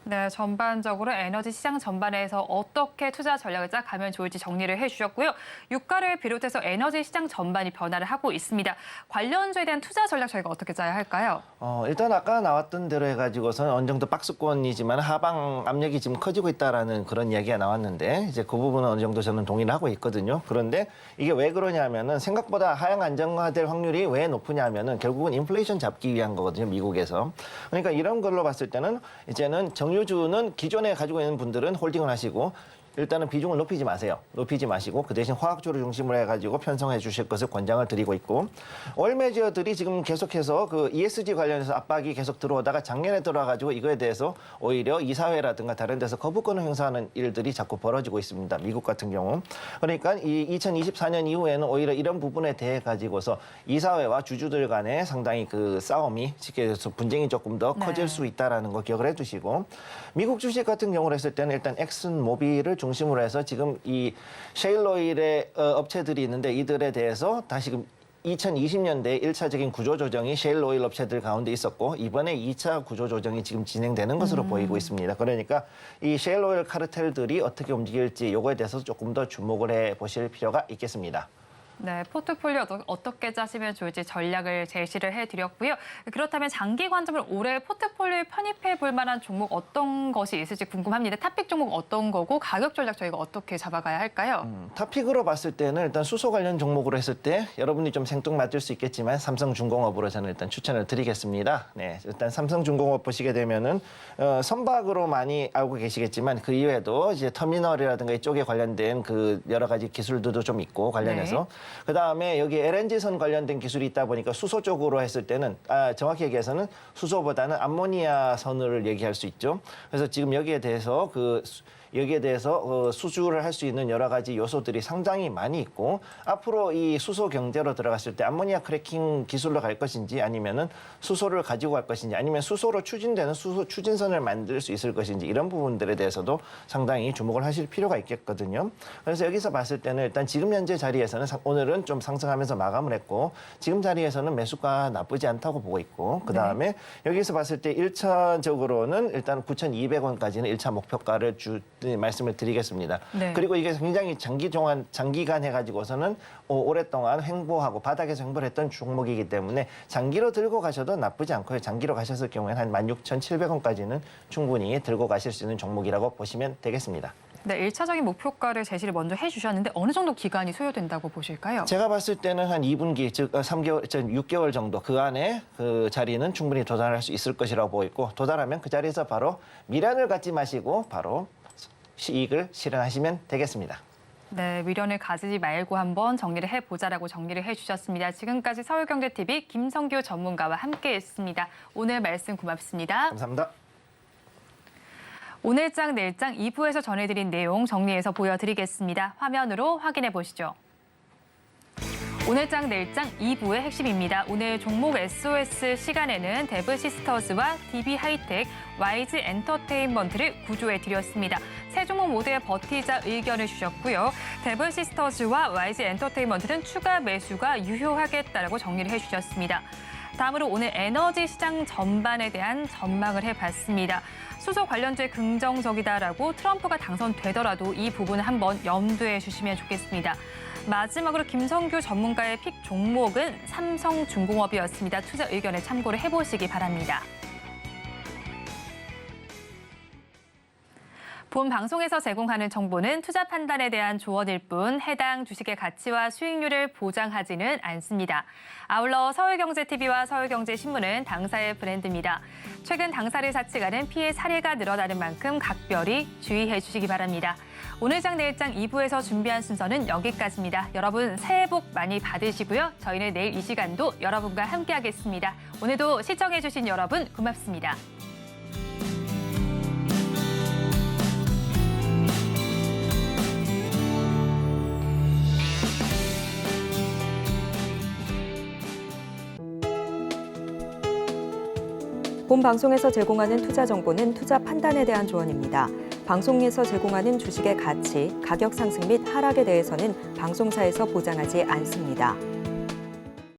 네, 전반적으로 에너지 시장 전반에서 어떻게 투자 전략을 짜가면 좋을지 정리를 해주셨고요. 유가를 비롯해서 에너지 시장 전반이 변화를 하고 있습니다. 관련주에 대한 투자 전략 저희가 어떻게 짜야 할까요? 일단 아까 나왔던 대로 해가지고서는 어느 정도 박스권이지만 하방 압력이 지금 커지고 있다라는 그런 이야기가 나왔는데 이제 그 부분은 어느 정도 저는 동의를 하고 있거든요. 그런데 이게 왜 그러냐면은 생각보다 하향 안정화될 확률이 왜 높으냐면은 결국은 인플레이션 잡기 위한 거거든요, 미국에서. 그러니까 이런 걸로 봤을 때는 이제는 정유주는 기존에 가지고 있는 분들은 홀딩을 하시고 일단은 비중을 높이지 마세요. 높이지 마시고 그 대신 화학주를 중심으로 해가지고 편성해 주실 것을 권장을 드리고 있고, 오일 메이저들이 지금 계속해서 그 ESG 관련해서 압박이 계속 들어오다가 작년에 들어와가지고 이거에 대해서 오히려 이사회라든가 다른 데서 거부권을 행사하는 일들이 자꾸 벌어지고 있습니다. 미국 같은 경우. 그러니까 이 2024년 이후에는 오히려 이런 부분에 대해 가지고서 이사회와 주주들 간에 상당히 그 싸움이 쉽게 해서 분쟁이 조금 더 커질 수 있다라는 거 기억을 해두시고, 미국 주식 같은 경우로 했을 때는 일단 엑슨 모빌을 중심으로 해서 지금 이 셰일 오일의 업체들이 있는데 이들에 대해서 다시금 2020년대에 1차적인 구조조정이 셰일 오일 업체들 가운데 있었고 이번에 2차 구조조정이 지금 진행되는 것으로 보이고 있습니다. 그러니까 이 셰일 오일 카르텔들이 어떻게 움직일지 요거에 대해서 조금 더 주목을 해보실 필요가 있겠습니다. 네, 포트폴리오 어떻게 짜시면 좋을지 전략을 제시를 해드렸고요. 그렇다면 장기 관점으로 올해 포트폴리오에 편입해 볼 만한 종목 어떤 것이 있을지 궁금합니다. 탑픽 종목 어떤 거고 가격 전략 저희가 어떻게 잡아가야 할까요? 탑픽으로 봤을 때는 일단 수소 관련 종목으로 했을 때 여러분이 좀 생뚱맞을 수 있겠지만 삼성중공업으로 저는 일단 추천을 드리겠습니다. 네, 일단 삼성중공업 보시게 되면은 선박으로 많이 알고 계시겠지만 그 이외에도 이제 터미널이라든가 이쪽에 관련된 그 여러 가지 기술들도 좀 있고 관련해서 그다음에 여기 LNG선 관련된 기술이 있다 보니까 수소 쪽으로 했을 때는 정확히 얘기해서는 수소보다는 암모니아 선을 얘기할 수 있죠. 그래서 지금 여기에 대해서 수주를 할 수 있는 여러 가지 요소들이 상당히 많이 있고 앞으로 이 수소 경제로 들어갔을 때 암모니아 크래킹 기술로 갈 것인지 아니면은 수소를 가지고 갈 것인지 아니면 수소로 추진되는 수소 추진선을 만들 수 있을 것인지 이런 부분들에 대해서도 상당히 주목을 하실 필요가 있겠거든요. 그래서 여기서 봤을 때는 일단 지금 현재 자리에서는 오늘은 좀 상승하면서 마감을 했고 지금 자리에서는 매수가 나쁘지 않다고 보고 있고 그다음에 여기서 봤을 때 1차적으로는 일단 9,200원까지는 1차 목표가를 말씀을 드리겠습니다. 네. 그리고 이게 굉장히 장기간 해가지고서는 오랫동안 횡보하고 바닥에서 횡보를 했던 종목이기 때문에 장기로 들고 가셔도 나쁘지 않고요. 장기로 가셨을 경우에는 한 16,700원까지는 충분히 들고 가실 수 있는 종목이라고 보시면 되겠습니다. 네, 1차적인 목표가를 제시를 먼저 해주셨는데 어느 정도 기간이 소요된다고 보실까요? 제가 봤을 때는 한 2분기, 즉 6개월 정도 그 안에 그 자리는 충분히 도달할 수 있을 것이라고 보이고 도달하면 그 자리에서 바로 미련을 갖지 마시고 바로 이익을 실현하시면 되겠습니다. 네, 미련을 가지지 말고 한번 정리를 해보자라고 정리를 해주셨습니다. 지금까지 서울경제TV 김성규 전문가와 함께했습니다. 오늘 말씀 고맙습니다. 감사합니다. 오늘장 내일장 2부에서 전해드린 내용 정리해서 보여드리겠습니다. 화면으로 확인해 보시죠. 오늘장 내일장 2부의 핵심입니다. 오늘 종목 SOS 시간에는 데브시스터즈와 DB하이텍, YG엔터테인먼트를 구조해 드렸습니다. 세 종목 모두에 버티자 의견을 주셨고요. 데브시스터즈와 YG엔터테인먼트는 추가 매수가 유효하겠다라고 정리를 해주셨습니다. 다음으로 오늘 에너지 시장 전반에 대한 전망을 해봤습니다. 수소 관련주에 긍정적이다라고 트럼프가 당선되더라도 이 부분을 한번 염두에 주시면 좋겠습니다. 마지막으로 김성규 전문가의 픽 종목은 삼성중공업이었습니다. 투자 의견을 참고를 해보시기 바랍니다. 본 방송에서 제공하는 정보는 투자 판단에 대한 조언일 뿐 해당 주식의 가치와 수익률을 보장하지는 않습니다. 아울러 서울경제TV와 서울경제신문은 당사의 브랜드입니다. 최근 당사를 사측하는 피해 사례가 늘어나는 만큼 각별히 주의해 주시기 바랍니다. 오늘장 내일장 2부에서 준비한 순서는 여기까지입니다. 여러분 새해 복 많이 받으시고요. 저희는 내일 이 시간도 여러분과 함께하겠습니다. 오늘도 시청해 주신 여러분 고맙습니다. 본 방송에서 제공하는 투자 정보는 투자 판단에 대한 조언입니다. 방송에서 제공하는 주식의 가치, 가격 상승 및 하락에 대해서는 방송사에서 보장하지 않습니다.